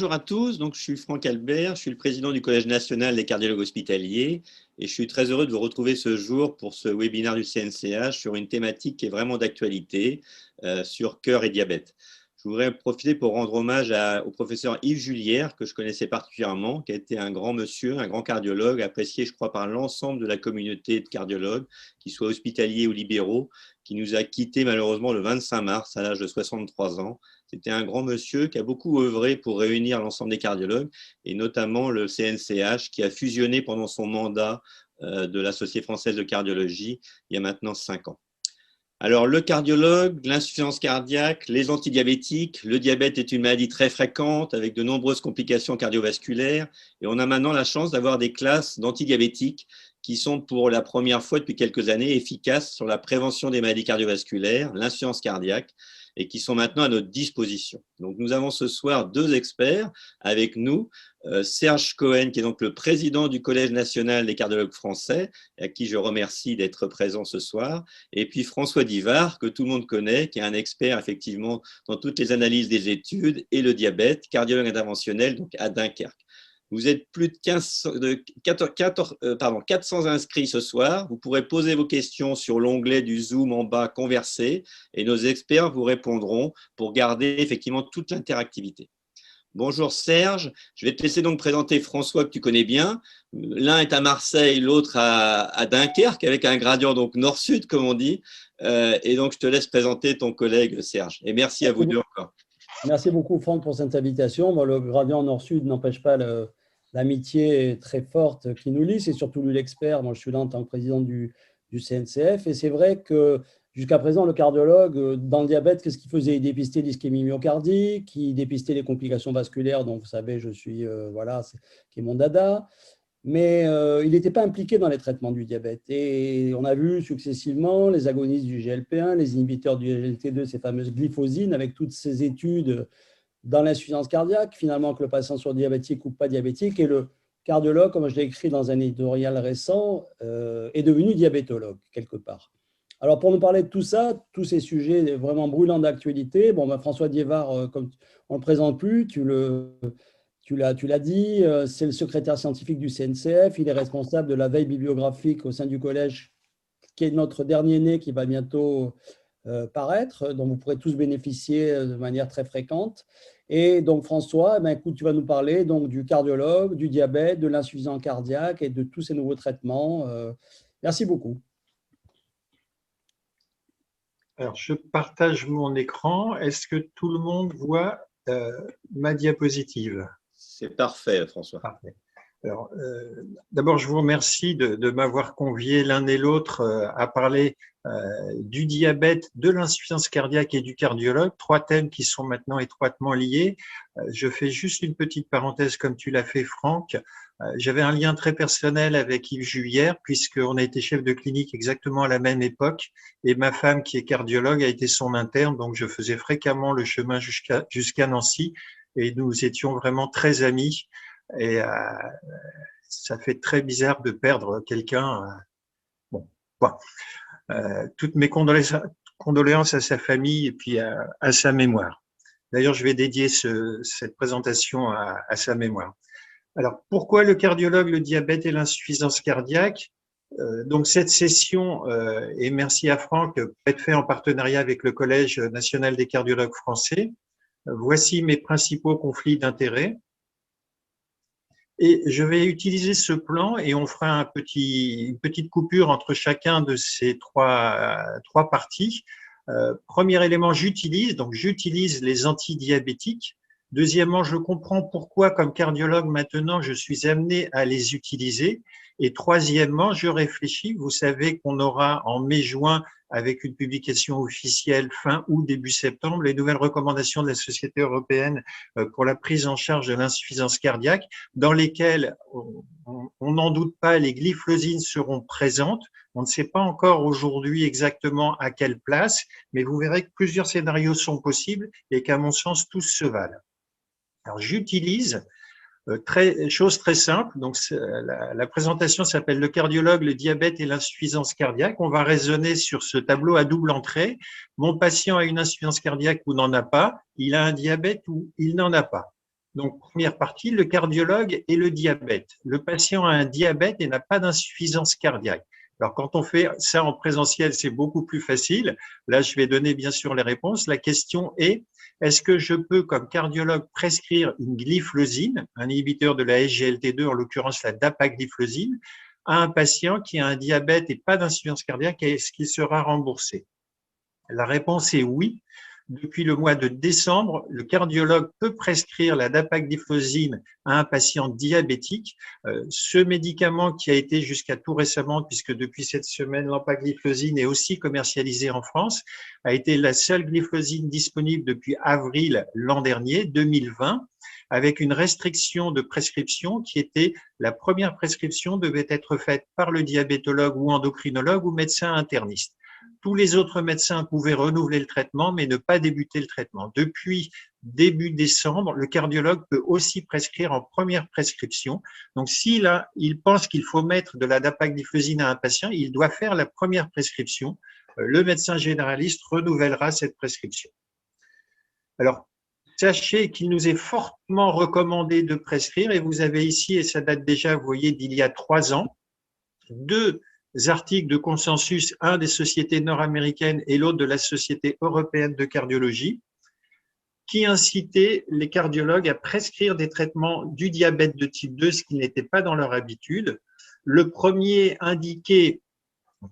Bonjour à tous, donc je suis Franck Albert, je suis le président du Collège national des cardiologues hospitaliers et je suis très heureux de vous retrouver ce jour pour ce webinaire du CNCH sur une thématique qui est vraiment d'actualité, sur cœur et diabète. Je voudrais profiter pour rendre hommage au professeur Yves Julière, que je connaissais particulièrement, qui a été un grand monsieur, un grand cardiologue, apprécié, je crois, par l'ensemble de la communauté de cardiologues, qu'ils soient hospitaliers ou libéraux, qui nous a quittés malheureusement le 25 mars à l'âge de 63 ans. C'était un grand monsieur qui a beaucoup œuvré pour réunir l'ensemble des cardiologues et notamment le CNCH qui a fusionné pendant son mandat de la Société française de cardiologie il y a maintenant 5 ans. Alors, le cardiologue, l'insuffisance cardiaque, les antidiabétiques, le diabète est une maladie très fréquente avec de nombreuses complications cardiovasculaires et on a maintenant la chance d'avoir des classes d'antidiabétiques qui sont pour la première fois depuis quelques années efficaces sur la prévention des maladies cardiovasculaires, l'insuffisance cardiaque et qui sont maintenant à notre disposition. Donc, nous avons ce soir deux experts avec nous. Serge Cohen, qui est donc le président du Collège national des cardiologues français, à qui je remercie d'être présent ce soir, et puis François Divard, que tout le monde connaît, qui est un expert effectivement dans toutes les analyses des études et le diabète, cardiologue interventionnel donc à Dunkerque. Vous êtes plus de 400 inscrits ce soir. Vous pourrez poser vos questions sur l'onglet du Zoom en bas, converser, et nos experts vous répondront pour garder effectivement toute l'interactivité. Bonjour Serge, je vais te laisser donc présenter François que tu connais bien. L'un est à Marseille, l'autre à Dunkerque avec un gradient donc nord-sud comme on dit. Et donc je te laisse présenter ton collègue Serge. Et merci à vous deux encore. Merci beaucoup Franck pour cette invitation. Bon, le gradient nord-sud n'empêche pas l'amitié très forte qui nous lie. C'est surtout lui l'expert. Moi je suis là en tant que président du CNCF. Et c'est vrai que jusqu'à présent, le cardiologue, dans le diabète, qu'est-ce qu'il faisait? Il dépistait l'ischémie myocardique, il dépistait les complications vasculaires, donc vous savez, je suis, voilà, qui est mon dada, mais il n'était pas impliqué dans les traitements du diabète. Et on a vu successivement les agonistes du GLP-1, les inhibiteurs du GLT2, ces fameuses glyphosines, avec toutes ces études dans l'insuffisance cardiaque, finalement, que le patient soit diabétique ou pas diabétique, et le cardiologue, comme je l'ai écrit dans un éditorial récent, est devenu diabétologue, quelque part. Alors, pour nous parler de tout ça, tous ces sujets vraiment brûlants d'actualité, bon, François Divard, comme on ne le présente plus, tu l'as dit, c'est le secrétaire scientifique du CNCF, il est responsable de la veille bibliographique au sein du collège, qui est notre dernier né, qui va bientôt paraître, dont vous pourrez tous bénéficier de manière très fréquente. Et donc, François, écoute, tu vas nous parler donc, du cardiologue, du diabète, de l'insuffisance cardiaque et de tous ces nouveaux traitements. Merci beaucoup. Alors, je partage mon écran. Est-ce que tout le monde voit ma diapositive? C'est parfait, François. Parfait. Alors, d'abord, je vous remercie de m'avoir convié l'un et l'autre à parler du diabète, de l'insuffisance cardiaque et du cardiologue, trois thèmes qui sont maintenant étroitement liés. Je fais juste une petite parenthèse comme tu l'as fait, Franck. J'avais un lien très personnel avec Yves Julière puisqu'on a été chef de clinique exactement à la même époque et ma femme qui est cardiologue a été son interne, donc je faisais fréquemment le chemin jusqu'à Nancy et nous étions vraiment très amis et ça fait très bizarre de perdre quelqu'un. Bon, toutes mes condoléances à sa famille et puis à sa mémoire. D'ailleurs, je vais dédier cette présentation à sa mémoire. Alors, pourquoi le cardiologue, le diabète et l'insuffisance cardiaque? Donc, cette session, et merci à Franck, peut être faite en partenariat avec le Collège national des cardiologues français. Voici mes principaux conflits d'intérêts. Et je vais utiliser ce plan et on fera une petite coupure entre chacun de ces trois parties. Premier élément, j'utilise les antidiabétiques. Deuxièmement, je comprends pourquoi, comme cardiologue, maintenant, je suis amené à les utiliser. Et troisièmement, je réfléchis. Vous savez qu'on aura en mai-juin, avec une publication officielle fin août, début septembre, les nouvelles recommandations de la Société européenne pour la prise en charge de l'insuffisance cardiaque, dans lesquelles, on n'en doute pas, les glyphosines seront présentes. On ne sait pas encore aujourd'hui exactement à quelle place, mais vous verrez que plusieurs scénarios sont possibles et qu'à mon sens, tous se valent. Alors, j'utilise chose très simple. Donc, la présentation s'appelle « Le cardiologue, le diabète et l'insuffisance cardiaque ». On va raisonner sur ce tableau à double entrée. Mon patient a une insuffisance cardiaque ou n'en a pas. Il a un diabète ou il n'en a pas. Donc, première partie, le cardiologue et le diabète. Le patient a un diabète et n'a pas d'insuffisance cardiaque. Alors, quand on fait ça en présentiel, c'est beaucoup plus facile. Là, je vais donner bien sûr les réponses. La question est-ce que je peux, comme cardiologue, prescrire une glyphlosine, un inhibiteur de la SGLT2, en l'occurrence la dapagliflozine, à un patient qui a un diabète et pas d'insuffisance cardiaque, est-ce qu'il sera remboursé? La réponse est oui. Depuis le mois de décembre, le cardiologue peut prescrire la dapagliflozine à un patient diabétique. Ce médicament qui a été jusqu'à tout récemment, puisque depuis cette semaine, l'empagliflozine est aussi commercialisée en France, a été la seule glyphosine disponible depuis avril l'an dernier, 2020, avec une restriction de prescription qui était la première prescription devait être faite par le diabétologue ou endocrinologue ou médecin interniste. Tous les autres médecins pouvaient renouveler le traitement, mais ne pas débuter le traitement. Depuis début décembre, le cardiologue peut aussi prescrire en première prescription. Donc, s'il pense qu'il faut mettre de la dapagliflozine à un patient, il doit faire la première prescription. Le médecin généraliste renouvellera cette prescription. Alors, sachez qu'il nous est fortement recommandé de prescrire, et vous avez ici, et ça date déjà, vous voyez, d'il y a 3 ans, 2 articles de consensus, un des sociétés nord-américaines et l'autre de la Société européenne de cardiologie, qui incitaient les cardiologues à prescrire des traitements du diabète de type 2, ce qui n'était pas dans leur habitude. Le premier indiquait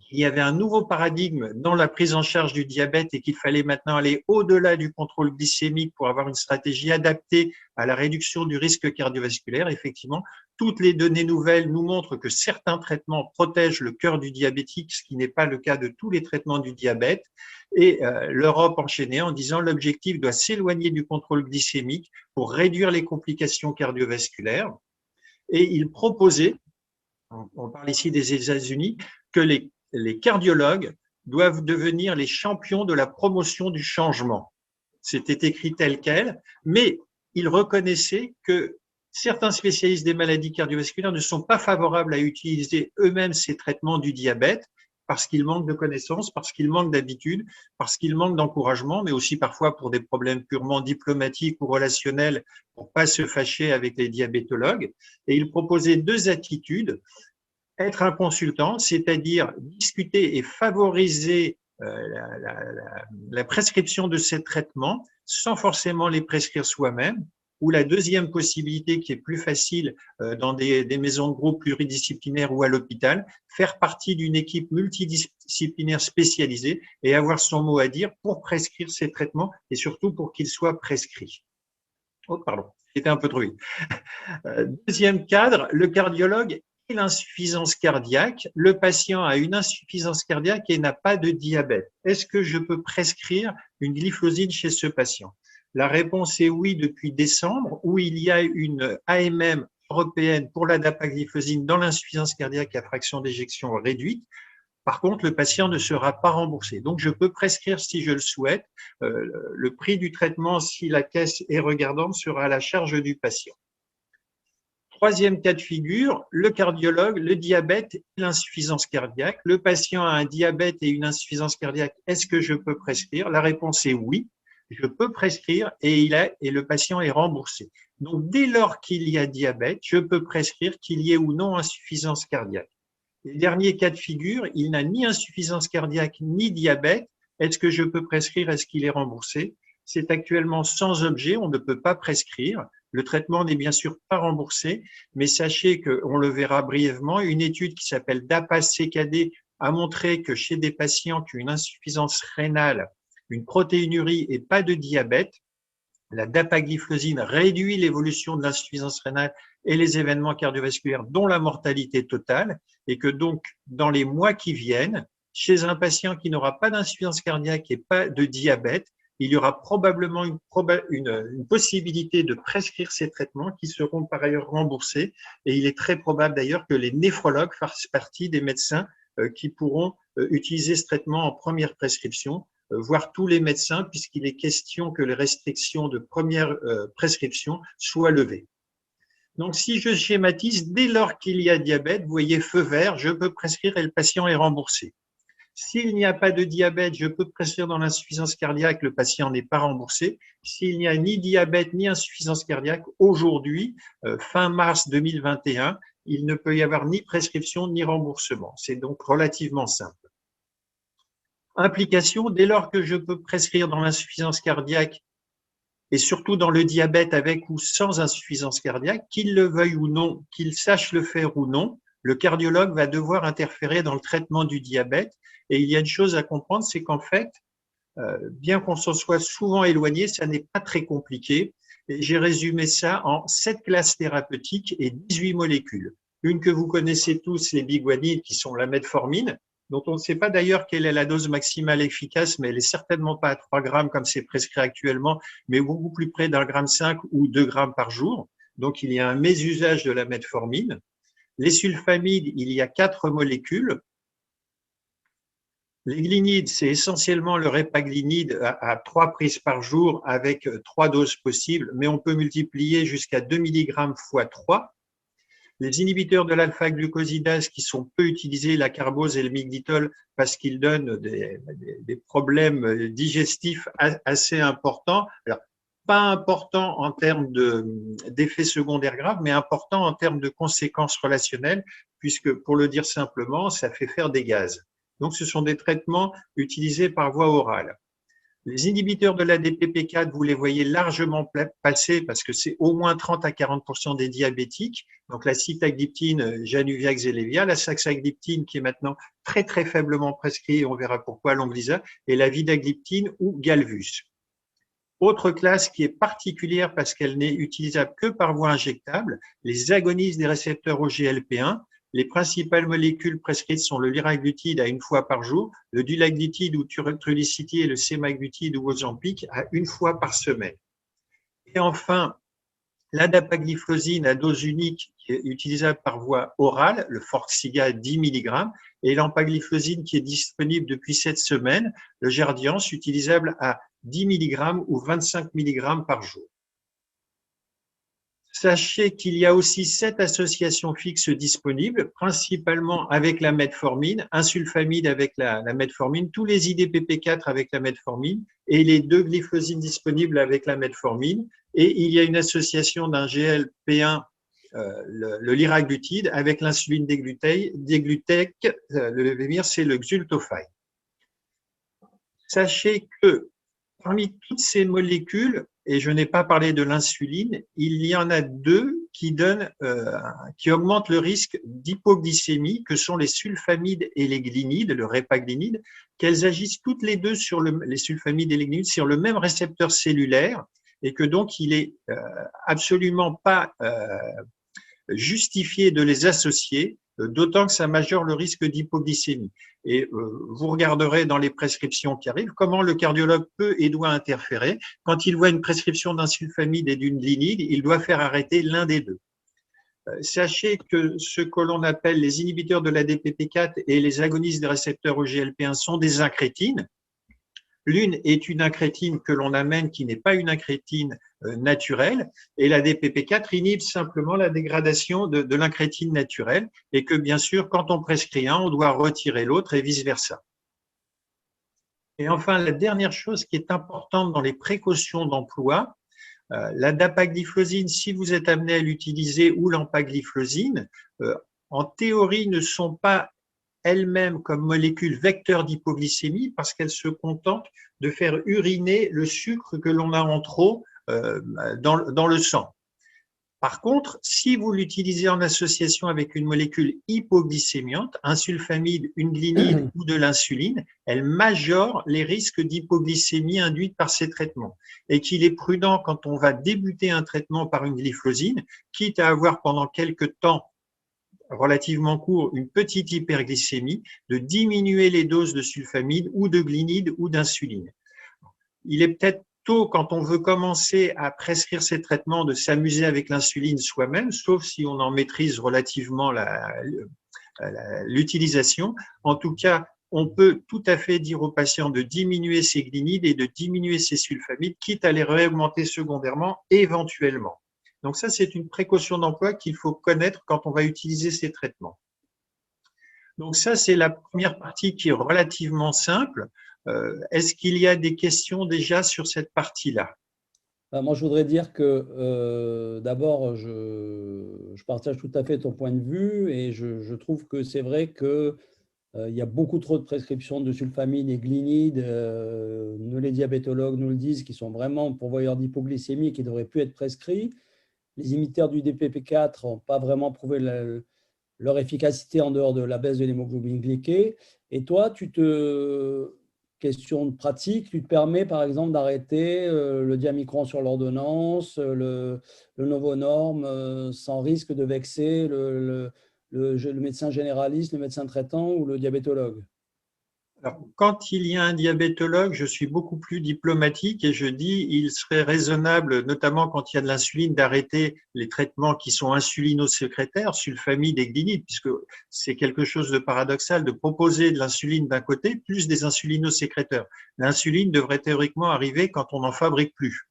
qu'il y avait un nouveau paradigme dans la prise en charge du diabète et qu'il fallait maintenant aller au-delà du contrôle glycémique pour avoir une stratégie adaptée à la réduction du risque cardiovasculaire. Effectivement, toutes les données nouvelles nous montrent que certains traitements protègent le cœur du diabétique, ce qui n'est pas le cas de tous les traitements du diabète. Et l'Europe enchaînait en disant l'objectif doit s'éloigner du contrôle glycémique pour réduire les complications cardiovasculaires. Et il proposait, on parle ici des États-Unis, que les cardiologues doivent devenir les champions de la promotion du changement. C'était écrit tel quel, mais il reconnaissait que certains spécialistes des maladies cardiovasculaires ne sont pas favorables à utiliser eux-mêmes ces traitements du diabète parce qu'ils manquent de connaissances, parce qu'ils manquent d'habitude, parce qu'ils manquent d'encouragement, mais aussi parfois pour des problèmes purement diplomatiques ou relationnels pour ne pas se fâcher avec les diabétologues. Et il proposait 2 attitudes. Être un consultant, c'est-à-dire discuter et favoriser la prescription de ces traitements sans forcément les prescrire soi-même, ou la deuxième possibilité qui est plus facile dans des maisons de groupe pluridisciplinaires ou à l'hôpital, faire partie d'une équipe multidisciplinaire spécialisée et avoir son mot à dire pour prescrire ces traitements et surtout pour qu'ils soient prescrits. Oh, pardon, c'était un peu trop vite. Deuxième cadre, le cardiologue et l'insuffisance cardiaque. Le patient a une insuffisance cardiaque et n'a pas de diabète. Est-ce que je peux prescrire une glyphlosine chez ce patient? La réponse est oui depuis décembre, où il y a une AMM européenne pour la dapagliflozine dans l'insuffisance cardiaque à fraction d'éjection réduite. Par contre, le patient ne sera pas remboursé. Donc, je peux prescrire si je le souhaite. Le prix du traitement, si la caisse est regardante, sera à la charge du patient. Troisième cas de figure, le cardiologue, le diabète et l'insuffisance cardiaque. Le patient a un diabète et une insuffisance cardiaque. Est-ce que je peux prescrire? La réponse est oui. Je peux prescrire et le patient est remboursé. Donc, dès lors qu'il y a diabète, je peux prescrire qu'il y ait ou non insuffisance cardiaque. Le dernier cas de figure, il n'a ni insuffisance cardiaque ni diabète. Est-ce que je peux prescrire? Est-ce qu'il est remboursé? C'est actuellement sans objet, on ne peut pas prescrire. Le traitement n'est bien sûr pas remboursé, mais sachez qu'on le verra brièvement, une étude qui s'appelle DAPA-CKD a montré que chez des patients qui ont une insuffisance rénale, une protéinurie et pas de diabète, la dapagliflozine réduit l'évolution de l'insuffisance rénale et les événements cardiovasculaires, dont la mortalité totale, et que donc, dans les mois qui viennent, chez un patient qui n'aura pas d'insuffisance cardiaque et pas de diabète, il y aura probablement une possibilité de prescrire ces traitements qui seront par ailleurs remboursés. Et il est très probable d'ailleurs que les néphrologues fassent partie des médecins qui pourront utiliser ce traitement en première prescription, voire tous les médecins, puisqu'il est question que les restrictions de première prescription soient levées. Donc, si je schématise, dès lors qu'il y a diabète, vous voyez feu vert, je peux prescrire et le patient est remboursé. S'il n'y a pas de diabète, je peux prescrire dans l'insuffisance cardiaque, le patient n'est pas remboursé. S'il n'y a ni diabète ni insuffisance cardiaque, aujourd'hui, fin mars 2021, il ne peut y avoir ni prescription ni remboursement. C'est donc relativement simple. Implication, dès lors que je peux prescrire dans l'insuffisance cardiaque et surtout dans le diabète avec ou sans insuffisance cardiaque, qu'il le veuille ou non, qu'il sache le faire ou non, le cardiologue va devoir interférer dans le traitement du diabète. Et il y a une chose à comprendre, c'est qu'en fait, bien qu'on s'en soit souvent éloigné, ça n'est pas très compliqué. Et j'ai résumé ça en 7 classes thérapeutiques et 18 molécules. Une que vous connaissez tous, les biguanides, qui sont la metformine, dont on ne sait pas d'ailleurs quelle est la dose maximale efficace, mais elle n'est certainement pas à 3 grammes comme c'est prescrit actuellement, mais beaucoup plus près d'1,5 gramme ou 2 grammes par jour. Donc, il y a un mésusage de la metformine. Les sulfamides, il y a 4 molécules. Les glinides, c'est essentiellement le répaglinide à 3 prises par jour avec 3 doses possibles, mais on peut multiplier jusqu'à 2 mg x 3. Les inhibiteurs de l'alpha-glucosidase qui sont peu utilisés, la carbose et le migditol, parce qu'ils donnent des problèmes digestifs assez importants. Alors, pas importants en termes d'effets secondaires graves, mais importants en termes de conséquences relationnelles, puisque, pour le dire simplement, ça fait faire des gaz. Donc, ce sont des traitements utilisés par voie orale. Les inhibiteurs de l'ADPP4, vous les voyez largement passer parce que c'est au moins 30 à 40% des diabétiques. Donc, la sitagliptine, Januviax et Levia, la saxagliptine qui est maintenant très, très faiblement prescrite, on verra pourquoi, Longlisa, et la vidagliptine ou Galvus. Autre classe qui est particulière parce qu'elle n'est utilisable que par voie injectable, les agonistes des récepteurs au GLP1. Les principales molécules prescrites sont le liraglutide à 1 fois par jour, le dulaglutide ou Trulicity et le semaglutide ou Ozempic à 1 fois par semaine. Et enfin, la dapagliflozine à dose unique qui est utilisable par voie orale, le Forxiga 10 mg, et l'empagliflozine qui est disponible depuis 7 semaines, le Jardiance utilisable à 10 mg ou 25 mg par jour. Sachez qu'il y a aussi 7 associations fixes disponibles, principalement avec la metformine, un sulfamide avec la metformine, tous les IDPP4 avec la metformine et les 2 glyphosines disponibles avec la metformine. Et il y a une association d'un GLP1, le liraglutide, avec l'insuline déglutèque, le Levemir, c'est le Xultophy. Sachez que parmi toutes ces molécules, et je n'ai pas parlé de l'insuline, il y en a 2 qui augmentent le risque d'hypoglycémie, que sont les sulfamides et les glinides, le répaglinide, qu'elles agissent toutes les deux sur les sulfamides et les glinides sur le même récepteur cellulaire, et que donc il est absolument pas justifié de les associer, d'autant que ça majore le risque d'hypoglycémie. Et vous regarderez dans les prescriptions qui arrivent comment le cardiologue peut et doit interférer. Quand il voit une prescription d'un sulfamide et d'une glinide, il doit faire arrêter l'un des deux. Sachez que ce que l'on appelle les inhibiteurs de l'ADPP4 et les agonistes des récepteurs au GLP1 sont des incrétines. L'une est une incrétine que l'on amène qui n'est pas une incrétine naturelle, et la DPP4 inhibe simplement la dégradation de l'incrétine naturelle, et que bien sûr, quand on prescrit un, on doit retirer l'autre et vice-versa. Et enfin, la dernière chose qui est importante dans les précautions d'emploi, la dapagliflozine, si vous êtes amené à l'utiliser, ou l'empagliflozine, en théorie ne sont pas elles-mêmes comme molécules vecteurs d'hypoglycémie parce qu'elles se contentent de faire uriner le sucre que l'on a en trop dans le sang. Par contre, si vous l'utilisez en association avec une molécule hypoglycémiante, un sulfamide, une glinide ou de l'insuline, elle majore les risques d'hypoglycémie induite par ces traitements. Et qu'il est prudent quand on va débuter un traitement par une glyphosine, quitte à avoir pendant quelques temps relativement court une petite hyperglycémie, de diminuer les doses de sulfamide ou de glinide ou d'insuline. Il est peut-être tôt, quand on veut commencer à prescrire ces traitements, de s'amuser avec l'insuline soi-même, sauf si on en maîtrise relativement l'utilisation. En tout cas, on peut tout à fait dire aux patients de diminuer ses glinides et de diminuer ses sulfamides, quitte à les réaugmenter secondairement éventuellement. Donc ça, c'est une précaution d'emploi qu'il faut connaître quand on va utiliser ces traitements. Donc ça, c'est la première partie qui est relativement simple. Est-ce qu'il y a des questions déjà sur cette partie-là? Moi, je voudrais dire que d'abord, je partage tout à fait ton point de vue et je trouve que c'est vrai que il y a beaucoup trop de prescriptions de sulfamine et glinide. Nous, les diabétologues nous le disent, qui sont vraiment pourvoyeurs d'hypoglycémie, qui ne devraient plus être prescrits. Les inhibiteurs du DPP4 n'ont pas vraiment prouvé leur efficacité en dehors de la baisse de l'hémoglobine glyquée. Et toi, question de pratique, tu te permets par exemple d'arrêter le Diamicron sur l'ordonnance, le Novonorm, sans risque de vexer le médecin généraliste, le médecin traitant ou le diabétologue. Alors, quand il y a un diabétologue, je suis beaucoup plus diplomatique et je dis il serait raisonnable, notamment quand il y a de l'insuline, d'arrêter les traitements qui sont insulinosécrétaires, sulfamide et glinide, puisque c'est quelque chose de paradoxal de proposer de l'insuline d'un côté plus des insulinosécréteurs. L'insuline devrait théoriquement arriver quand on n'en fabrique plus.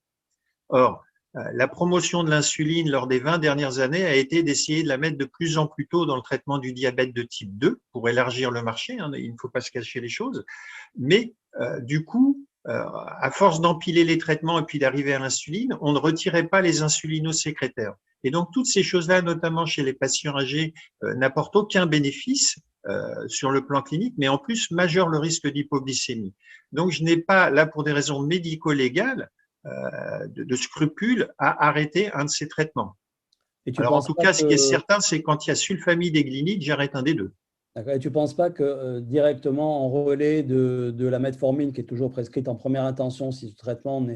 Or, la promotion de l'insuline lors des 20 dernières années a été d'essayer de la mettre de plus en plus tôt dans le traitement du diabète de type 2 pour élargir le marché, hein, il ne faut pas se cacher les choses. Mais du coup, à force d'empiler les traitements et puis d'arriver à l'insuline, on ne retirait pas les insulinosécréteurs. Et donc, toutes ces choses-là, notamment chez les patients âgés, n'apportent aucun bénéfice sur le plan clinique, mais en plus majeure le risque d'hypoglycémie. Donc, je n'ai pas, là pour des raisons médico-légales, de scrupule à arrêter un de ces traitements. Alors, en tout cas, ce qui est certain, c'est quand il y a sulfamide et glinide, j'arrête un des deux. Et tu ne penses pas que directement en relais de la metformine, qui est toujours prescrite en première intention si ce traitement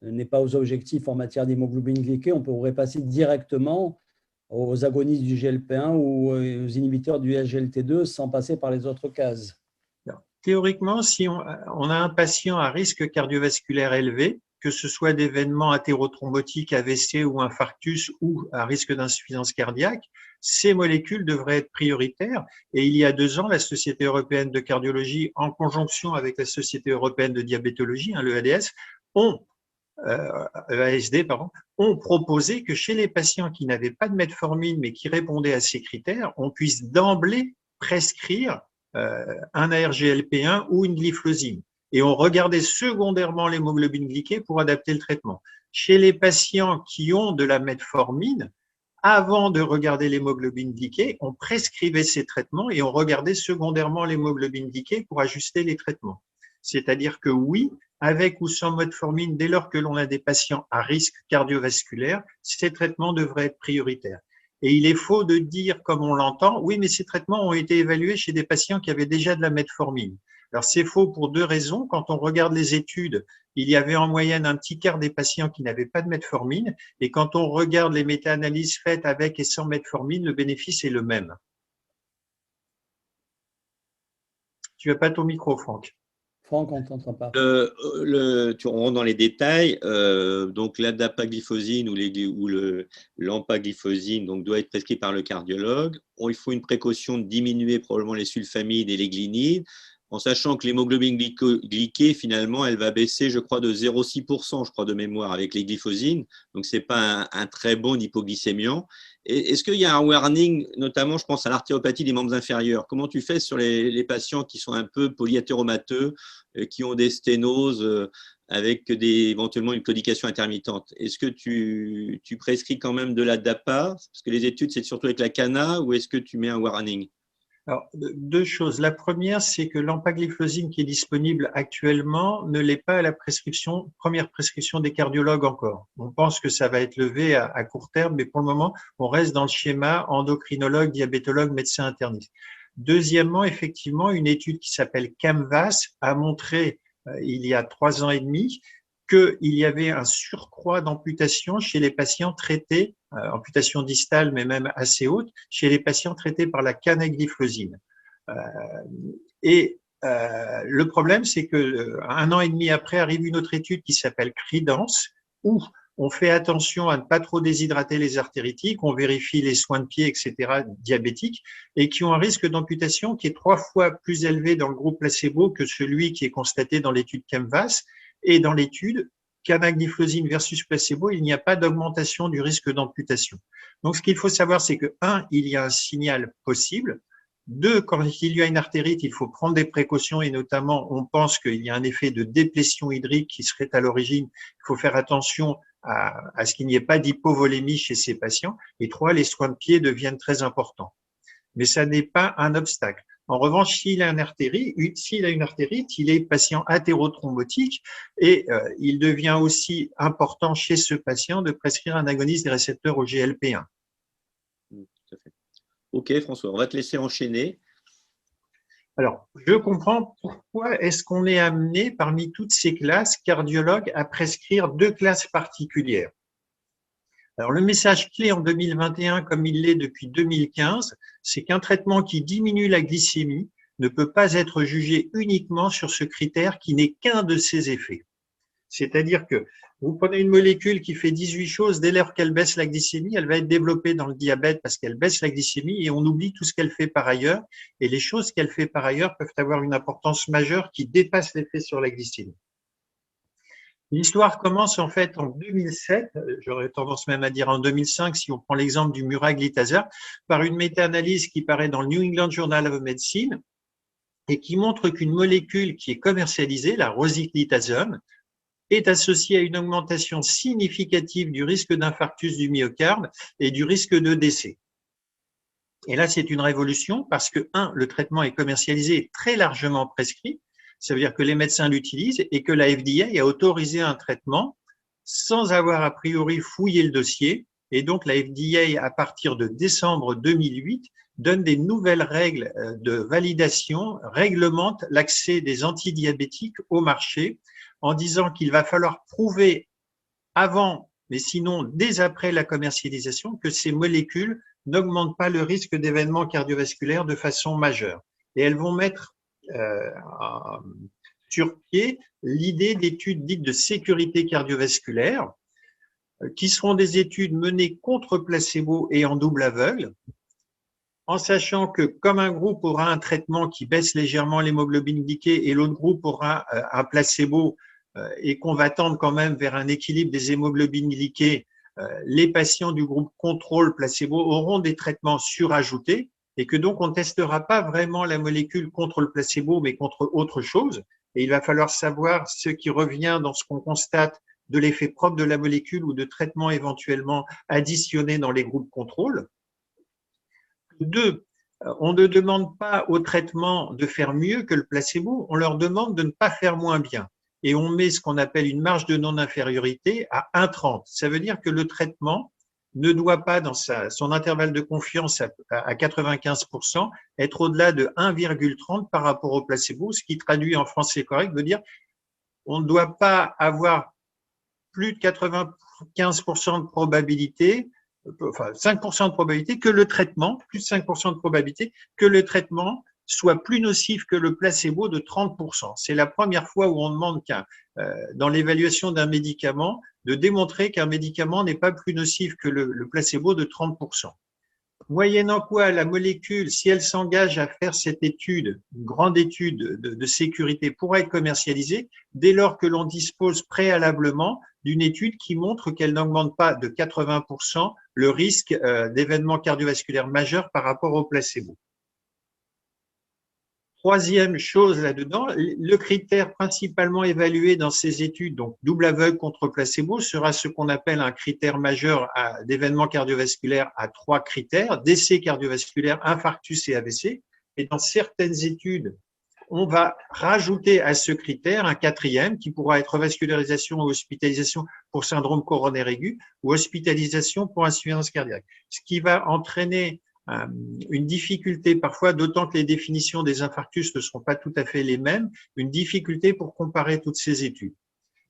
n'est pas aux objectifs en matière d'hémoglobine glyquée, on pourrait passer directement aux agonistes du GLP-1 ou aux inhibiteurs du SGLT2 sans passer par les autres cases? Alors, théoriquement, si on a un patient à risque cardiovasculaire élevé, que ce soit d'événements athérothrombotiques, AVC ou infarctus ou à risque d'insuffisance cardiaque, ces molécules devraient être prioritaires. Et il y a 2 ans, la Société européenne de cardiologie, en conjonction avec la Société européenne de diabétologie, l'EADS, EASD, ont proposé que chez les patients qui n'avaient pas de metformine mais qui répondaient à ces critères, on puisse d'emblée prescrire un ARGLP1 ou une glyphosine. Et on regardait secondairement l'hémoglobine glyquée pour adapter le traitement. Chez les patients qui ont de la metformine, avant de regarder l'hémoglobine glyquée, on prescrivait ces traitements et on regardait secondairement l'hémoglobine glyquée pour ajuster les traitements. C'est-à-dire que oui, avec ou sans metformine, dès lors que l'on a des patients à risque cardiovasculaire, ces traitements devraient être prioritaires. Et il est faux de dire, comme on l'entend, oui, mais ces traitements ont été évalués chez des patients qui avaient déjà de la metformine. Alors, c'est faux pour 2 raisons. Quand on regarde les études, il y avait en moyenne un petit quart des patients qui n'avaient pas de metformine. Et quand on regarde les méta-analyses faites avec et sans metformine, le bénéfice est le même. Tu n'as pas ton micro, Franck. Franck, on ne t'entend pas. On rentre dans les détails. Donc, la dapagliflozine ou l'empagliflozine doit être prescrit par le cardiologue. Il faut une précaution de diminuer probablement les sulfamides et les glinides, en sachant que l'hémoglobine glyquée, finalement, elle va baisser, je crois, de 0,6%, je crois, de mémoire avec les glyphosines. Donc, ce n'est pas un très bon hypoglycémiant. Est-ce qu'il y a un warning, notamment, je pense à l'artériopathie des membres inférieurs? Comment tu fais sur les patients qui sont un peu polyathéromateux, qui ont des sténoses avec éventuellement une claudication intermittente? Est-ce que tu prescris quand même de la DAPA? Parce que les études, c'est surtout avec la CANA, ou est-ce que tu mets un warning? Alors, 2 choses. La première, c'est que l'empagliflozine qui est disponible actuellement ne l'est pas à la première prescription des cardiologues encore. On pense que ça va être levé à court terme, mais pour le moment, on reste dans le schéma endocrinologue, diabétologue, médecin interniste. Deuxièmement, effectivement, une étude qui s'appelle CAMVAS a montré il y a 3 ans et demi qu'il y avait un surcroît d'amputation chez les patients traités, amputation distale mais même assez haute, chez les patients traités par la canagliflozine. Le problème, c'est que 1 an et demi après arrive une autre étude qui s'appelle Credence, où on fait attention à ne pas trop déshydrater les artéritiques, on vérifie les soins de pied, etc., diabétiques, et qui ont un risque d'amputation qui est 3 fois plus élevé dans le groupe placebo que celui qui est constaté dans l'étude CAMVAS. Et dans l'étude, canagliflozine versus placebo, il n'y a pas d'augmentation du risque d'amputation. Donc, ce qu'il faut savoir, c'est que, il y a un signal possible. 2, quand il y a une artérite, il faut prendre des précautions et notamment, on pense qu'il y a un effet de déplétion hydrique qui serait à l'origine. Il faut faire attention à ce qu'il n'y ait pas d'hypovolémie chez ces patients. Et 3, les soins de pied deviennent très importants. Mais ça n'est pas un obstacle. En revanche, s'il a une artérite, il est patient athérothrombotique et il devient aussi important chez ce patient de prescrire un agoniste des récepteurs au GLP1. Tout à fait. Ok, François, on va te laisser enchaîner. Alors, je comprends pourquoi est-ce qu'on est amené parmi toutes ces classes cardiologues à prescrire 2 classes particulières. Alors, le message clé en 2021, comme il l'est depuis 2015, c'est qu'un traitement qui diminue la glycémie ne peut pas être jugé uniquement sur ce critère qui n'est qu'un de ses effets. C'est-à-dire que vous prenez une molécule qui fait 18 choses, dès lors qu'elle baisse la glycémie, elle va être développée dans le diabète parce qu'elle baisse la glycémie et on oublie tout ce qu'elle fait par ailleurs. Et les choses qu'elle fait par ailleurs peuvent avoir une importance majeure qui dépasse l'effet sur la glycémie. L'histoire commence en fait en 2007, j'aurais tendance même à dire en 2005 si on prend l'exemple du muraglitazar, par une méta-analyse qui paraît dans le New England Journal of Medicine et qui montre qu'une molécule qui est commercialisée, la rosiglitazone, est associée à une augmentation significative du risque d'infarctus du myocarde et du risque de décès. Et là, c'est une révolution parce que, 1, le traitement est commercialisé et très largement prescrit. Ça veut dire que les médecins l'utilisent et que la FDA a autorisé un traitement sans avoir a priori fouillé le dossier. Et donc, la FDA, à partir de décembre 2008, donne des nouvelles règles de validation, réglemente l'accès des antidiabétiques au marché en disant qu'il va falloir prouver avant, mais sinon dès après la commercialisation, que ces molécules n'augmentent pas le risque d'événements cardiovasculaires de façon majeure. Et elles vont mettre sur pied l'idée d'études dites de sécurité cardiovasculaire, qui seront des études menées contre placebo et en double aveugle, en sachant que comme un groupe aura un traitement qui baisse légèrement l'hémoglobine glyquée et l'autre groupe aura un placebo et qu'on va tendre quand même vers un équilibre des hémoglobines glyquées, les patients du groupe contrôle placebo auront des traitements surajoutés et que donc on ne testera pas vraiment la molécule contre le placebo mais contre autre chose. Et il va falloir savoir ce qui revient dans ce qu'on constate de l'effet propre de la molécule ou de traitement éventuellement additionné dans les groupes contrôle. 2, on ne demande pas au traitement de faire mieux que le placebo, on leur demande de ne pas faire moins bien. Et on met ce qu'on appelle une marge de non-infériorité à 1,30. Ça veut dire que le traitement ne doit pas, dans son intervalle de confiance à 95%, être au-delà de 1,30 par rapport au placebo, ce qui traduit en français correct veut dire on ne doit pas avoir plus de 95% de probabilité, enfin 5% de probabilité que le traitement, plus 5% de probabilité que le traitement soit plus nocif que le placebo de 30%. C'est la première fois où on demande dans l'évaluation d'un médicament de démontrer qu'un médicament n'est pas plus nocif que le placebo de 30%. Moyennant quoi la molécule, si elle s'engage à faire cette étude, une grande étude de sécurité, pourra être commercialisée dès lors que l'on dispose préalablement d'une étude qui montre qu'elle n'augmente pas de 80% le risque d'événements cardiovasculaires majeurs par rapport au placebo. Troisième chose là-dedans, le critère principalement évalué dans ces études, donc double aveugle contre placebo, sera ce qu'on appelle un critère majeur d'événements cardiovasculaires à 3 critères, décès cardiovasculaire, infarctus et AVC. Et dans certaines études, on va rajouter à ce critère un 4e qui pourra être vascularisation ou hospitalisation pour syndrome coronaire aigu ou hospitalisation pour insuffisance cardiaque. Ce qui va entraîner une difficulté parfois, d'autant que les définitions des infarctus ne seront pas tout à fait les mêmes, une difficulté pour comparer toutes ces études.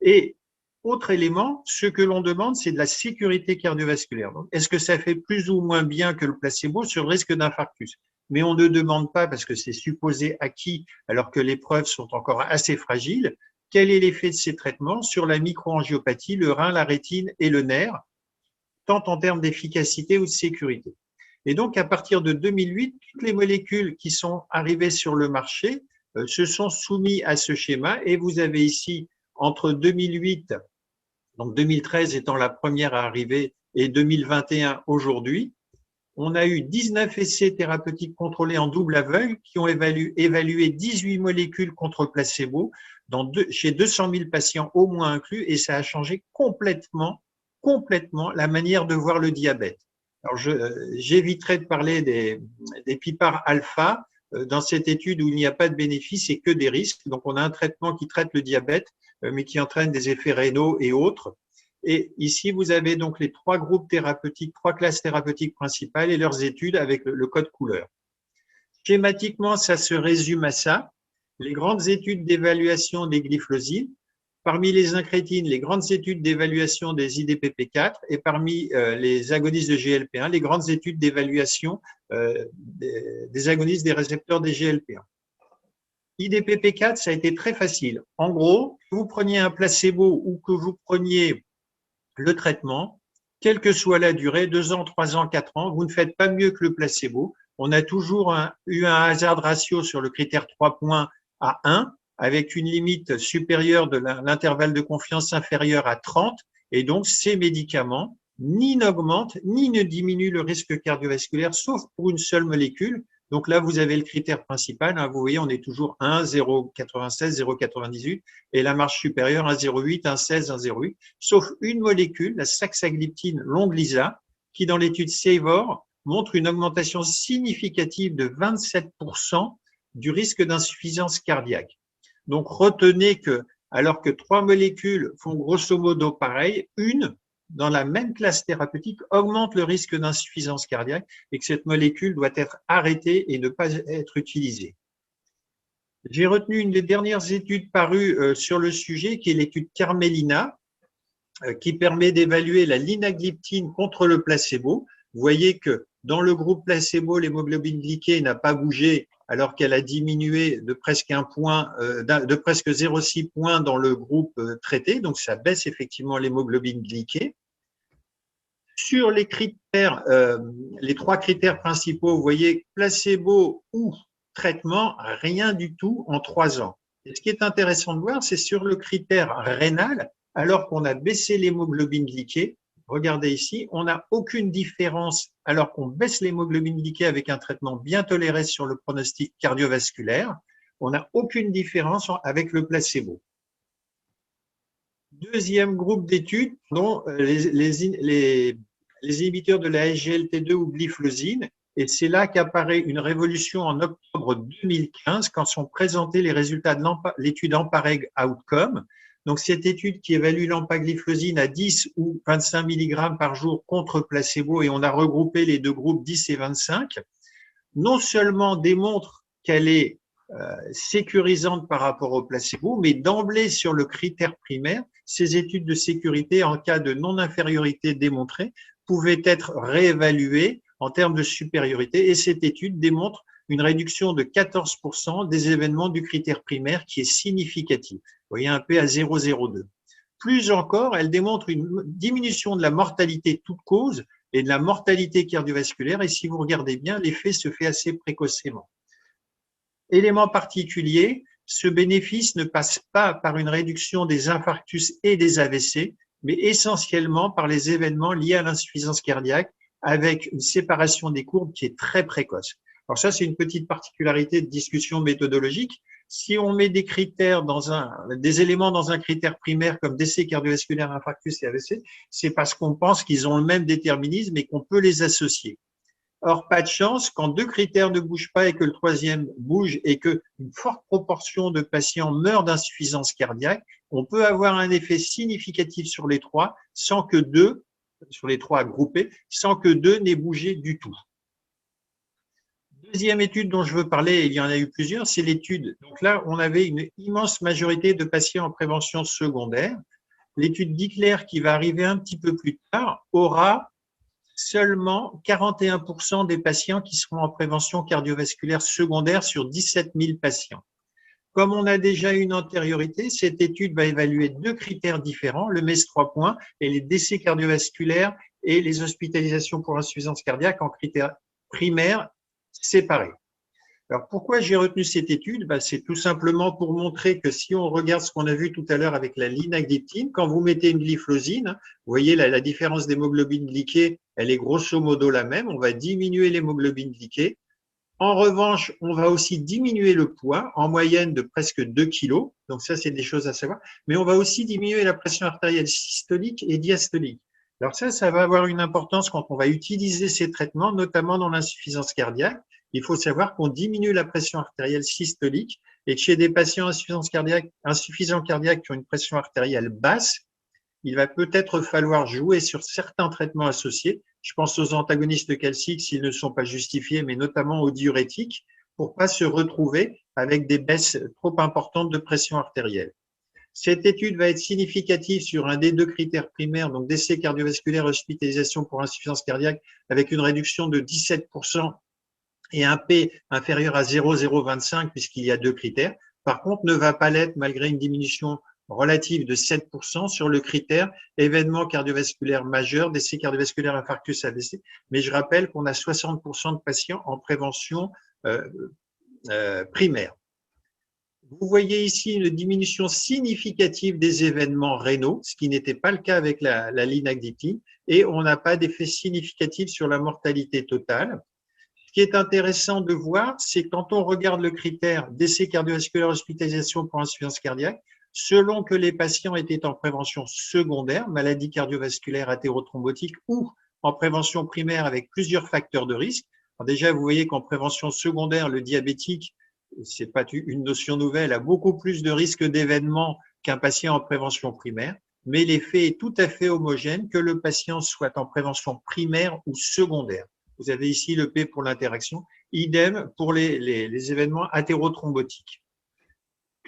Et autre élément, ce que l'on demande, c'est de la sécurité cardiovasculaire. Est-ce que ça fait plus ou moins bien que le placebo sur le risque d'infarctus? Mais on ne demande pas, parce que c'est supposé acquis, alors que les preuves sont encore assez fragiles, quel est l'effet de ces traitements sur la microangiopathie, le rein, la rétine et le nerf, tant en termes d'efficacité ou de sécurité. Et donc, à partir de 2008, toutes les molécules qui sont arrivées sur le marché se sont soumises à ce schéma. Et vous avez ici, entre 2008, donc 2013 étant la première à arriver, et 2021 aujourd'hui, On a eu 19 essais thérapeutiques contrôlés en double aveugle qui ont évalué 18 molécules contre placebo chez 200 000 patients au moins inclus, et ça a changé complètement la manière de voir le diabète. Alors, j'éviterai de parler des PPAR alpha. Dans cette étude où il n'y a pas de bénéfices et que des risques. Donc, on a un traitement qui traite le diabète, mais qui entraîne des effets rénaux et autres. Et ici, vous avez donc les trois groupes thérapeutiques, trois classes thérapeutiques principales et leurs études avec le code couleur. Schématiquement, ça se résume à ça. Les grandes études d'évaluation des glyphlosines, parmi les incrétines, les grandes études d'évaluation des IDPP4 et parmi les agonistes de GLP1, les grandes études d'évaluation des agonistes des récepteurs des GLP1. IDPP4, ça a été très facile. En gros, que vous preniez un placebo ou que vous preniez le traitement, quelle que soit la durée, 2 ans, 3 ans, 4 ans, vous ne faites pas mieux que le placebo. On a toujours eu un hazard ratio sur le critère 3 points à 1, avec une limite supérieure de l'intervalle de confiance inférieure à 30, et donc ces médicaments ni n'augmentent ni ne diminuent le risque cardiovasculaire, sauf pour une seule molécule. Donc là, vous avez le critère principal, vous voyez, on est toujours 1, 0,96, 0,98, et la marge supérieure 1,08, 1,16, 1,08, sauf une molécule, la saxagliptine Longlisa, qui dans l'étude SAVOR montre une augmentation significative de 27% du risque d'insuffisance cardiaque. Donc, retenez que, alors que 3 molécules font grosso modo pareil, une, dans la même classe thérapeutique, augmente le risque d'insuffisance cardiaque et que cette molécule doit être arrêtée et ne pas être utilisée. J'ai retenu une des dernières études parues sur le sujet, qui est l'étude Carmelina, qui permet d'évaluer la linagliptine contre le placebo. Vous voyez que dans le groupe placebo, l'hémoglobine glyquée n'a pas bougé, alors qu'elle a diminué de presque 0,6 points dans le groupe traité, donc ça baisse effectivement l'hémoglobine glyquée. Sur les critères, les 3 critères principaux, vous voyez placebo ou traitement, rien du tout en 3 ans. Et ce qui est intéressant de voir, c'est sur le critère rénal, alors qu'on a baissé l'hémoglobine glyquée, regardez ici, on n'a aucune différence alors qu'on baisse l'hémoglobine glyquée avec un traitement bien toléré sur le pronostic cardiovasculaire. On n'a aucune différence avec le placebo. Deuxième groupe d'études, dont les inhibiteurs de la SGLT2 ou glyphlosine. Et c'est là qu'apparaît une révolution en octobre 2015 quand sont présentés les résultats de l'étude EMPA-REG Outcome. Donc, cette étude qui évalue l'empagliflozine à 10 ou 25 mg par jour contre placebo, et on a regroupé les deux groupes 10 et 25, non seulement démontre qu'elle est sécurisante par rapport au placebo, mais d'emblée sur le critère primaire, ces études de sécurité en cas de non-infériorité démontrée pouvaient être réévaluées en termes de supériorité, et cette étude démontre une réduction de 14% des événements du critère primaire qui est significatif. Vous voyez un P à 0,02. Plus encore, elle démontre une diminution de la mortalité toute cause et de la mortalité cardiovasculaire, et si vous regardez bien, l'effet se fait assez précocement. Élément particulier, ce bénéfice ne passe pas par une réduction des infarctus et des AVC, mais essentiellement par les événements liés à l'insuffisance cardiaque, avec une séparation des courbes qui est très précoce. Alors ça, c'est une petite particularité de discussion méthodologique. Si on met des critères des éléments dans un critère primaire comme décès cardiovasculaire, infarctus et AVC, c'est parce qu'on pense qu'ils ont le même déterminisme et qu'on peut les associer. Or, pas de chance, quand 2 critères ne bougent pas et que le 3e bouge et qu'une forte proportion de patients meurent d'insuffisance cardiaque, on peut avoir un effet significatif sur les 3 sans que 2, sur les 3 groupés, sans que 2 n'aient bougé du tout. Deuxième étude dont je veux parler, et il y en a eu plusieurs, c'est l'étude. Donc là, on avait une immense majorité de patients en prévention secondaire. L'étude Dickler, qui va arriver un petit peu plus tard, aura seulement 41% des patients qui seront en prévention cardiovasculaire secondaire sur 17 000 patients. Comme on a déjà une antériorité, cette étude va évaluer 2 critères différents, le MES 3 points et les décès cardiovasculaires et les hospitalisations pour insuffisance cardiaque en critères primaires séparés. Alors, pourquoi j'ai retenu cette étude? C'est tout simplement pour montrer que si on regarde ce qu'on a vu tout à l'heure avec la linagliptine, quand vous mettez une glyphosine, vous voyez la différence d'hémoglobine glyquée, elle est grosso modo la même. On va diminuer l'hémoglobine glyquée. En revanche, on va aussi diminuer le poids, en moyenne de presque 2 kg. Donc ça, c'est des choses à savoir. Mais on va aussi diminuer la pression artérielle systolique et diastolique. Alors ça va avoir une importance quand on va utiliser ces traitements, notamment dans l'insuffisance cardiaque. Il faut savoir qu'on diminue la pression artérielle systolique et que chez des patients insuffisants cardiaques qui ont une pression artérielle basse, il va peut-être falloir jouer sur certains traitements associés. Je pense aux antagonistes calciques s'ils ne sont pas justifiés, mais notamment aux diurétiques, pour pas se retrouver avec des baisses trop importantes de pression artérielle. Cette étude va être significative sur un des 2 critères primaires, donc décès cardiovasculaire, hospitalisation pour insuffisance cardiaque, avec une réduction de 17% et un P inférieur à 0,025 puisqu'il y a 2 critères. Par contre, ne va pas l'être malgré une diminution relative de 7% sur le critère événement cardiovasculaire majeur, décès cardiovasculaire, infarctus, AVC. Mais je rappelle qu'on a 60% de patients en prévention primaire. Vous voyez ici une diminution significative des événements rénaux, ce qui n'était pas le cas avec la linagliptine, et on n'a pas d'effet significatif sur la mortalité totale. Ce qui est intéressant de voir, c'est quand on regarde le critère décès cardiovasculaire, hospitalisation pour insuffisance cardiaque, selon que les patients étaient en prévention secondaire, maladie cardiovasculaire athérothrombotique, ou en prévention primaire avec plusieurs facteurs de risque. Alors déjà, vous voyez qu'en prévention secondaire, le diabétique, c'est pas une notion nouvelle, a beaucoup plus de risques d'événements qu'un patient en prévention primaire, mais l'effet est tout à fait homogène que le patient soit en prévention primaire ou secondaire. Vous avez ici le P pour l'interaction, idem pour les événements athérothrombotiques.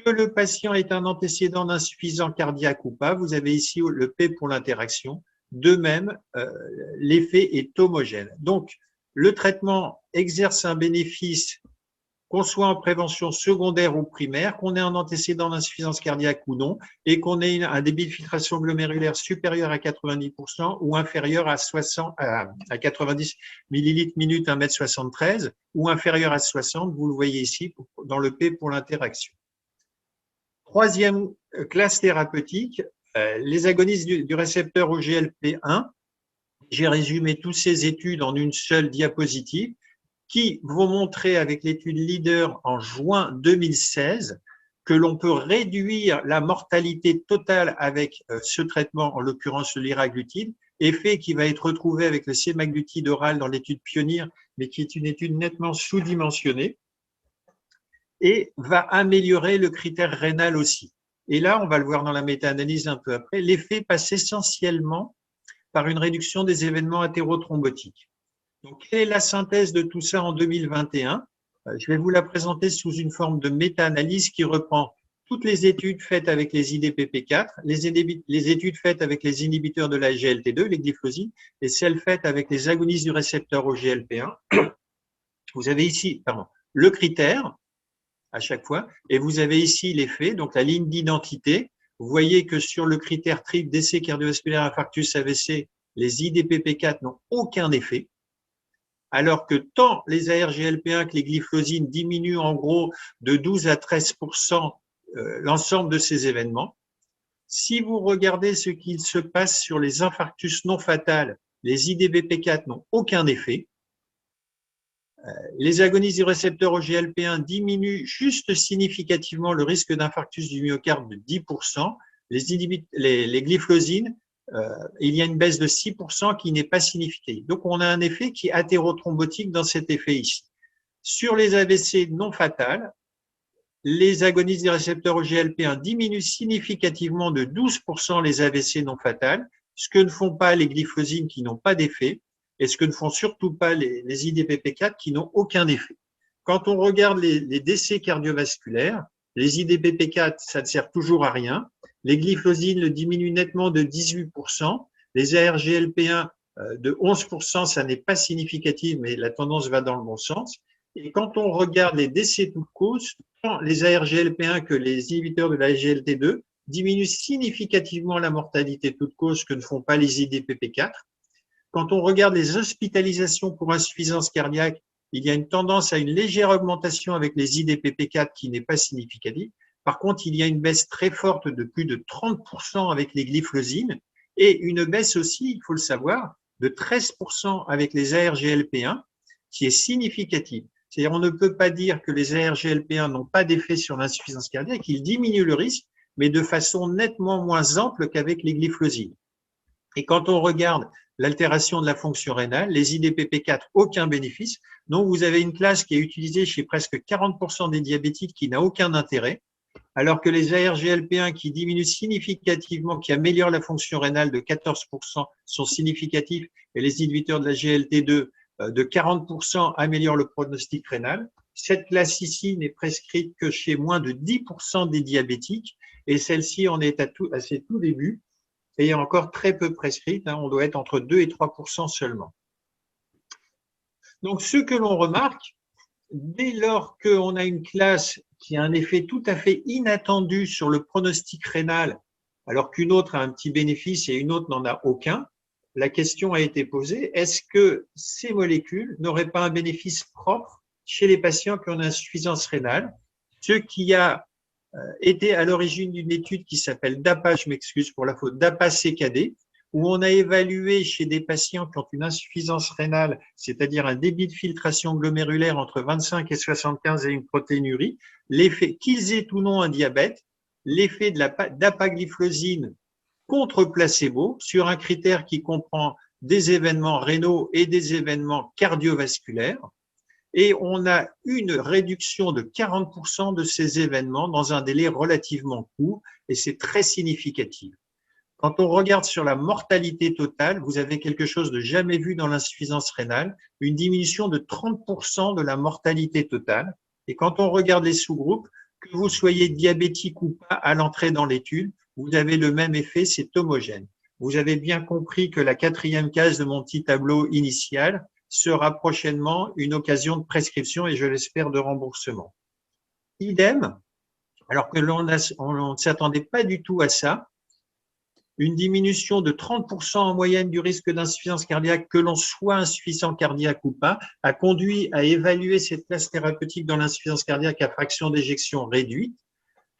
Que le patient ait un antécédent d'insuffisance cardiaque ou pas, vous avez ici le P pour l'interaction. De même, l'effet est homogène. Donc, le traitement exerce un bénéfice qu'on soit en prévention secondaire ou primaire, qu'on ait un antécédent d'insuffisance cardiaque ou non, et qu'on ait un débit de filtration glomérulaire supérieur à 90% ou inférieur à 90 millilitres minute 1,73 m ou inférieur à 60, vous le voyez ici dans le P pour l'interaction. Troisième classe thérapeutique, les agonistes du récepteur au GLP-1. J'ai résumé toutes ces études en une seule diapositive qui vont montrer avec l'étude LEADER en juin 2016 que l'on peut réduire la mortalité totale avec ce traitement, en l'occurrence le liraglutide, effet qui va être retrouvé avec le semaglutide oral dans l'étude Pionnier, mais qui est une étude nettement sous-dimensionnée, et va améliorer le critère rénal aussi. Et là, on va le voir dans la méta-analyse un peu après, l'effet passe essentiellement par une réduction des événements athérothrombotiques. Donc, quelle est la synthèse de tout ça en 2021? Je vais vous la présenter sous une forme de méta-analyse qui reprend toutes les études faites avec les IDPP4, les études faites avec les inhibiteurs de la GLT2, les glyphosines, et celles faites avec les agonistes du récepteur au GLP1. Vous avez ici le critère à chaque fois, et vous avez ici l'effet, donc la ligne d'identité. Vous voyez que sur le critère triple décès cardiovasculaire, infarctus, AVC, les IDPP4 n'ont aucun effet, alors que tant les ARGLP1 que les glyphosines diminuent en gros de 12 à 13% l'ensemble de ces événements. Si vous regardez ce qu'il se passe sur les infarctus non fatals, les IDPP4 n'ont aucun effet. Les agonistes du récepteur au GLP1 diminuent juste significativement le risque d'infarctus du myocarde de 10%. Les glyphosines, il y a une baisse de 6% qui n'est pas significative. Donc, on a un effet qui est athérothrombotique dans cet effet ici. Sur les AVC non fatales, les agonistes des récepteurs au GLP1 diminuent significativement de 12% les AVC non fatales, ce que ne font pas les glyphosines qui n'ont pas d'effet, et ce que ne font surtout pas les IDPP4 qui n'ont aucun effet. Quand on regarde les décès cardiovasculaires, les IDPP4, ça ne sert toujours à rien. Les glyphosines le diminuent nettement de 18%. Les ARGLP1 de 11%, ça n'est pas significatif, mais la tendance va dans le bon sens. Et quand on regarde les décès toutes causes, tant les ARGLP1 que les inhibiteurs de la GLT2 diminuent significativement la mortalité toute cause que ne font pas les IDPP4. Quand on regarde les hospitalisations pour insuffisance cardiaque, il y a une tendance à une légère augmentation avec les IDPP4 qui n'est pas significative. Par contre, il y a une baisse très forte de plus de 30% avec les glyphlosines et une baisse aussi, il faut le savoir, de 13% avec les ARGLP1 qui est significative. C'est-à-dire, on ne peut pas dire que les ARGLP1 n'ont pas d'effet sur l'insuffisance cardiaque, ils diminuent le risque, mais de façon nettement moins ample qu'avec les glyphlosines. Et quand on regarde l'altération de la fonction rénale, les IDPP4, aucun bénéfice. Donc, vous avez une classe qui est utilisée chez presque 40% des diabétiques qui n'a aucun intérêt, alors que les ARGLP1 qui diminuent significativement, qui améliorent la fonction rénale de 14% sont significatifs, et les inhibiteurs de la GLT2 de 40% améliorent le pronostic rénal. Cette classe ici n'est prescrite que chez moins de 10% des diabétiques, et celle-ci en est à ses tout débuts, et est encore très peu prescrite, on doit être entre 2 et 3% seulement. Donc, ce que l'on remarque, dès lors qu'on a une classe qui a un effet tout à fait inattendu sur le pronostic rénal, alors qu'une autre a un petit bénéfice et une autre n'en a aucun, la question a été posée, est-ce que ces molécules n'auraient pas un bénéfice propre chez les patients qui ont une insuffisance rénale, ce qui a été à l'origine d'une étude qui s'appelle DAPA, je m'excuse pour la faute, DAPA-CKD, où on a évalué chez des patients qui ont une insuffisance rénale, c'est-à-dire un débit de filtration glomérulaire entre 25 et 75 et une protéinurie, l'effet, qu'ils aient ou non un diabète, l'effet de la dapagliflozine contre placebo sur un critère qui comprend des événements rénaux et des événements cardiovasculaires. Et on a une réduction de 40% de ces événements dans un délai relativement court, et c'est très significatif. Quand on regarde sur la mortalité totale, vous avez quelque chose de jamais vu dans l'insuffisance rénale, une diminution de 30% de la mortalité totale. Et quand on regarde les sous-groupes, que vous soyez diabétique ou pas à l'entrée dans l'étude, vous avez le même effet, c'est homogène. Vous avez bien compris que la 4e case de mon petit tableau initial sera prochainement une occasion de prescription et je l'espère de remboursement. Idem, alors que l'on ne s'attendait pas du tout à ça, une diminution de 30% en moyenne du risque d'insuffisance cardiaque, que l'on soit insuffisant cardiaque ou pas, a conduit à évaluer cette classe thérapeutique dans l'insuffisance cardiaque à fraction d'éjection réduite,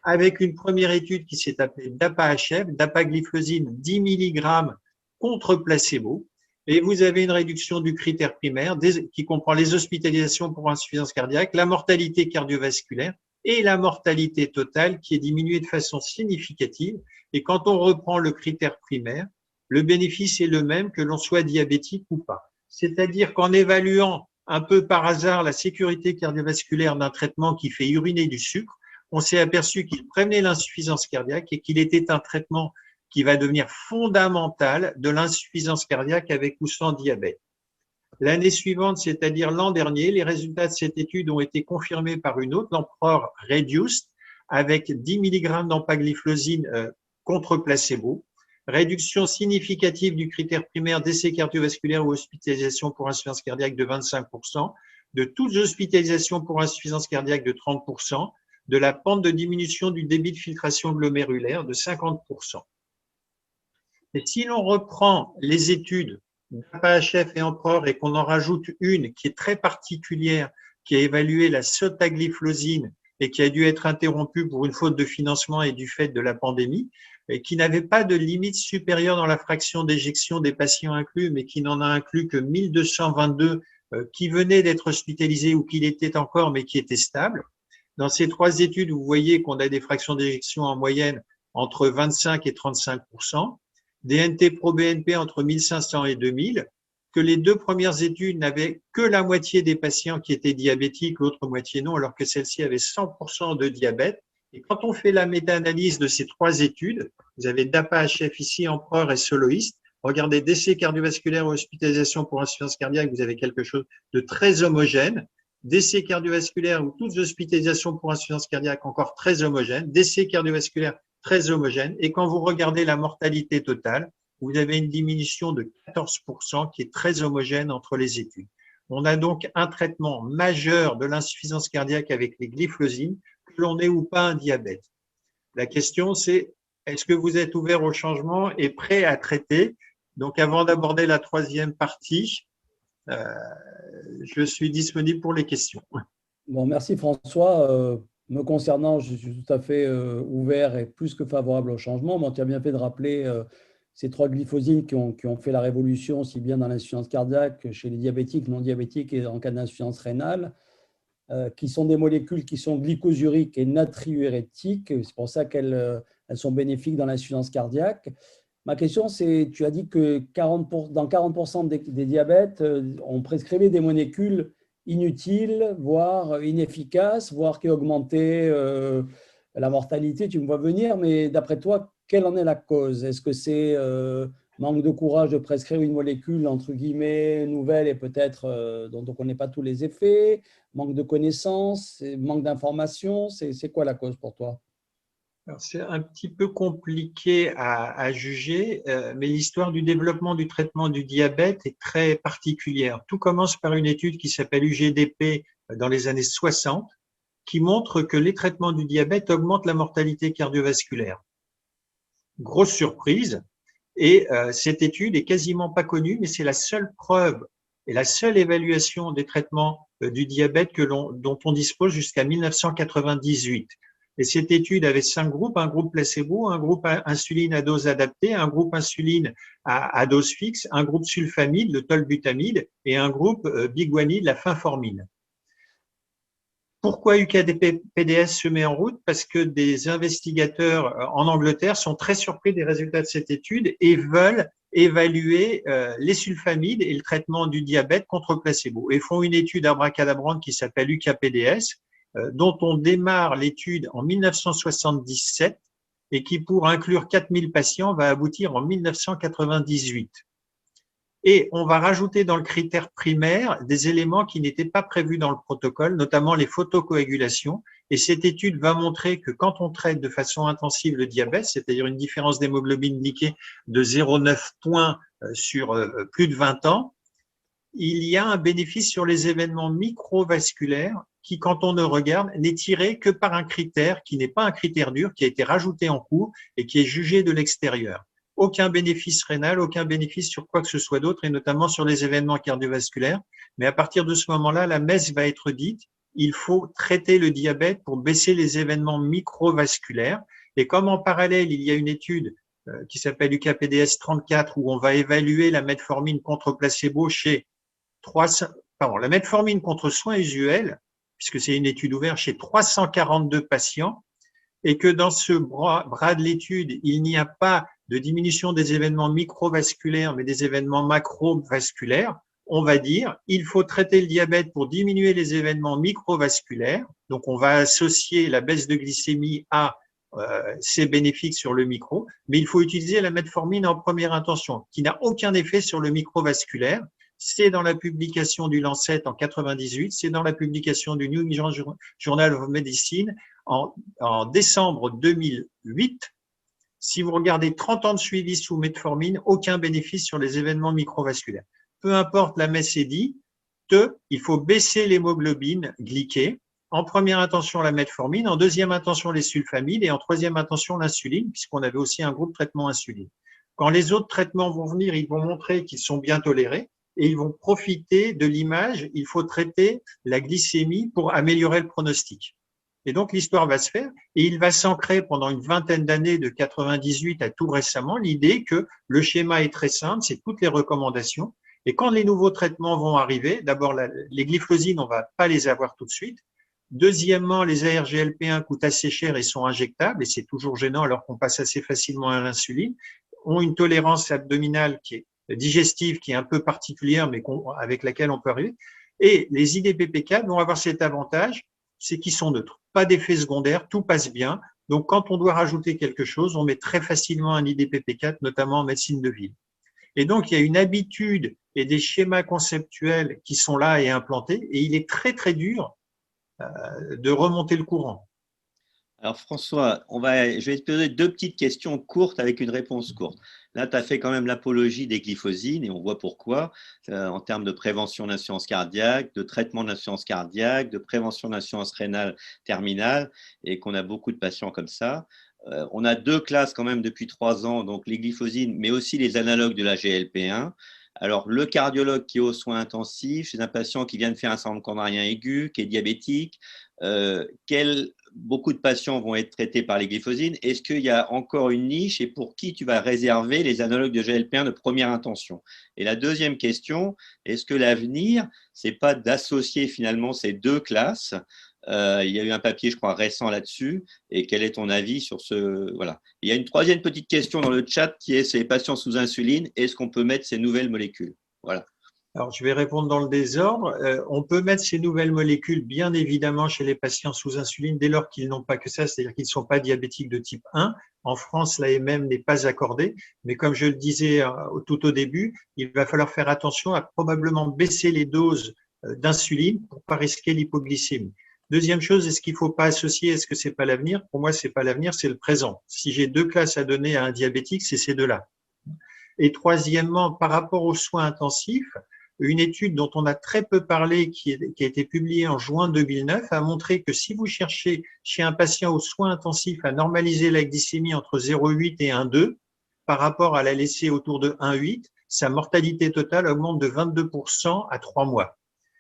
avec une première étude qui s'est appelée DAPA-HF, dapagliflozine 10 mg contre placebo, et vous avez une réduction du critère primaire qui comprend les hospitalisations pour insuffisance cardiaque, la mortalité cardiovasculaire et la mortalité totale qui est diminuée de façon significative. Et quand on reprend le critère primaire, le bénéfice est le même que l'on soit diabétique ou pas. C'est-à-dire qu'en évaluant un peu par hasard la sécurité cardiovasculaire d'un traitement qui fait uriner du sucre, on s'est aperçu qu'il prévenait l'insuffisance cardiaque et qu'il était un traitement qui va devenir fondamental de l'insuffisance cardiaque avec ou sans diabète. L'année suivante, c'est-à-dire l'an dernier, les résultats de cette étude ont été confirmés par une autre, l'Emperor Reduced, avec 10 mg d'empagliflozine contre placebo, réduction significative du critère primaire décès cardiovasculaire ou hospitalisation pour insuffisance cardiaque de 25%, de toutes hospitalisations pour insuffisance cardiaque de 30%, de la pente de diminution du débit de filtration glomérulaire de 50%. Et si l'on reprend les études DAPA-HF et Emperor et qu'on en rajoute une qui est très particulière, qui a évalué la sotagliflozine et qui a dû être interrompue pour une faute de financement et du fait de la pandémie, et qui n'avait pas de limite supérieure dans la fraction d'éjection des patients inclus, mais qui n'en a inclus que 1222 qui venaient d'être hospitalisés ou qui l'étaient encore, mais qui étaient stables. Dans ces 3 études, vous voyez qu'on a des fractions d'éjection en moyenne entre 25 et 35%, des NT-proBNP entre 1500 et 2000, que les 2 premières études n'avaient que la moitié des patients qui étaient diabétiques, l'autre moitié non, alors que celle-ci avait 100% de diabète. Et quand on fait la méta-analyse de ces 3 études, vous avez DAPA-HF ici, Emperor et Soloist, regardez décès cardiovasculaire ou hospitalisation pour insuffisance cardiaque, vous avez quelque chose de très homogène. Décès cardiovasculaire ou toutes hospitalisations pour insuffisance cardiaque encore très homogène, décès cardiovasculaire très homogène. Et quand vous regardez la mortalité totale, vous avez une diminution de 14% qui est très homogène entre les études. On a donc un traitement majeur de l'insuffisance cardiaque avec les glyphlosines, que l'on ait ou pas un diabète. La question, c'est est-ce que vous êtes ouvert au changement et prêt à traiter? Donc, avant d'aborder la 3e partie, je suis disponible pour les questions. Bon, merci François. Me concernant, je suis tout à fait ouvert et plus que favorable au changement. Bon, tu as bien fait de rappeler ces trois glyphosines qui ont fait la révolution, aussi bien dans l'insuffisance cardiaque, chez les diabétiques, non diabétiques et en cas d'insuffisance rénale, qui sont des molécules qui sont glycosuriques et natriurétiques. C'est pour ça qu'elles elles sont bénéfiques dans l'insuffisance cardiaque. Ma question, c'est, tu as dit que dans 40% des diabètes, on prescrivait des molécules inutiles, voire inefficaces, voire qui augmentaient la mortalité. Tu me vois venir, mais d'après toi, quelle en est la cause? Est-ce que c'est manque de courage de prescrire une molécule, entre guillemets, nouvelle et peut-être dont on ne connaît pas tous les effets, manque de connaissances, manque d'informations? C'est quoi la cause pour toi? C'est un petit peu compliqué à juger, mais l'histoire du développement du traitement du diabète est très particulière. Tout commence par une étude qui s'appelle UGDP dans les années 60, qui montre que les traitements du diabète augmentent la mortalité cardiovasculaire. Grosse surprise, et cette étude est quasiment pas connue, mais c'est la seule preuve et la seule évaluation des traitements du diabète dont on dispose jusqu'à 1998. Et cette étude avait 5 groupes, un groupe placebo, un groupe insuline à dose adaptée, un groupe insuline à dose fixe, un groupe sulfamide, le tolbutamide, et un groupe biguanide, la fenformine. Pourquoi UKPDS se met en route? Parce que des investigateurs en Angleterre sont très surpris des résultats de cette étude et veulent évaluer les sulfamides et le traitement du diabète contre placebo. Et font une étude abracadabrante qui s'appelle UKPDS, dont on démarre l'étude en 1977 et qui, pour inclure 4000 patients, va aboutir en 1998. Et on va rajouter dans le critère primaire des éléments qui n'étaient pas prévus dans le protocole, notamment les photocoagulations. Et cette étude va montrer que quand on traite de façon intensive le diabète, c'est-à-dire une différence d'hémoglobine glyquée de 0,9 points sur plus de 20 ans, il y a un bénéfice sur les événements microvasculaires qui, quand on ne regarde, n'est tiré que par un critère qui n'est pas un critère dur, qui a été rajouté en cours et qui est jugé de l'extérieur. Aucun bénéfice rénal, aucun bénéfice sur quoi que ce soit d'autre, et notamment sur les événements cardiovasculaires. Mais à partir de ce moment-là, la messe va être dite. Il faut traiter le diabète pour baisser les événements microvasculaires. Et comme en parallèle, il y a une étude qui s'appelle UKPDS 34, où on va évaluer la metformine contre placebo chez la metformine contre soins usuels, puisque c'est une étude ouverte chez 342 patients, et que dans ce bras de l'étude, il n'y a pas de diminution des événements microvasculaires, mais des événements macrovasculaires, on va dire il faut traiter le diabète pour diminuer les événements microvasculaires. Donc, on va associer la baisse de glycémie à ces bénéfiques sur le micro, mais il faut utiliser la metformine en première intention, qui n'a aucun effet sur le microvasculaire. C'est dans la publication du Lancet en 98, c'est dans la publication du New England Journal of Medicine en décembre 2008. Si vous regardez 30 ans de suivi sous metformine, aucun bénéfice sur les événements microvasculaires. Peu importe la messe est dit, il faut baisser l'hémoglobine glyquée. En première intention, la metformine, en deuxième intention, les sulfamides, et en troisième intention, l'insuline, puisqu'on avait aussi un groupe traitement insuline. Quand les autres traitements vont venir, ils vont montrer qu'ils sont bien tolérés et ils vont profiter de l'image. Il faut traiter la glycémie pour améliorer le pronostic. Et donc, l'histoire va se faire et il va s'ancrer pendant une vingtaine d'années, de 98 à tout récemment, l'idée que le schéma est très simple, c'est toutes les recommandations. Et quand les nouveaux traitements vont arriver, d'abord, les glyphosines, on ne va pas les avoir tout de suite. Deuxièmement, les ARGLP1 coûtent assez cher et sont injectables, et c'est toujours gênant alors qu'on passe assez facilement à l'insuline, ont une tolérance abdominale qui est digestive, qui est un peu particulière, mais avec laquelle on peut arriver. Et les IDPP4 vont avoir cet avantage, c'est qu'ils sont neutres. Pas d'effet secondaire, tout passe bien. Donc, quand on doit rajouter quelque chose, on met très facilement un IDPP4, notamment en médecine de ville. Et donc, il y a une habitude et des schémas conceptuels qui sont là et implantés, et il est très, très dur de remonter le courant. Alors François, je vais te poser deux petites questions courtes avec une réponse courte. Là, tu as fait quand même l'apologie des glyphosines et on voit pourquoi, en termes de prévention d'insuffisance cardiaque, de traitement d'insuffisance cardiaque, de prévention d'insuffisance rénale terminale, et qu'on a beaucoup de patients comme ça. On a deux classes quand même depuis 3 ans, donc les glyphosines, mais aussi les analogues de la GLP1. Alors, le cardiologue qui est aux soins intensifs, c'est un patient qui vient de faire un syndrome coronarien aigu, qui est diabétique. Beaucoup de patients vont être traités par les glyphosines. Est-ce qu'il y a encore une niche et pour qui tu vas réserver les analogues de GLP-1 de première intention? Et la deuxième question, est-ce que l'avenir, ce n'est pas d'associer finalement ces deux classes? Il y a eu un papier, je crois, récent là-dessus. Et quel est ton avis sur ce… Voilà. Il y a une troisième petite question dans le chat qui est, c'est les patients sous insuline, est-ce qu'on peut mettre ces nouvelles molécules? Voilà. Alors, je vais répondre dans le désordre. On peut mettre ces nouvelles molécules, bien évidemment, chez les patients sous insuline, dès lors qu'ils n'ont pas que ça, c'est-à-dire qu'ils ne sont pas diabétiques de type 1. En France, l'AMM n'est pas accordée, mais comme je le disais tout au début, il va falloir faire attention à probablement baisser les doses d'insuline pour ne pas risquer l'hypoglycémie. Deuxième chose, est-ce qu'il ne faut pas associer, est-ce que ce n'est pas l'avenir? Pour moi, ce n'est pas l'avenir, c'est le présent. Si j'ai deux classes à donner à un diabétique, c'est ces deux-là. Et troisièmement, par rapport aux soins intensifs, une étude dont on a très peu parlé, qui a été publiée en juin 2009, a montré que si vous cherchez chez un patient aux soins intensifs à normaliser la glycémie entre 0,8 et 1,2 par rapport à la laisser autour de 1,8, sa mortalité totale augmente de 22% à 3 mois.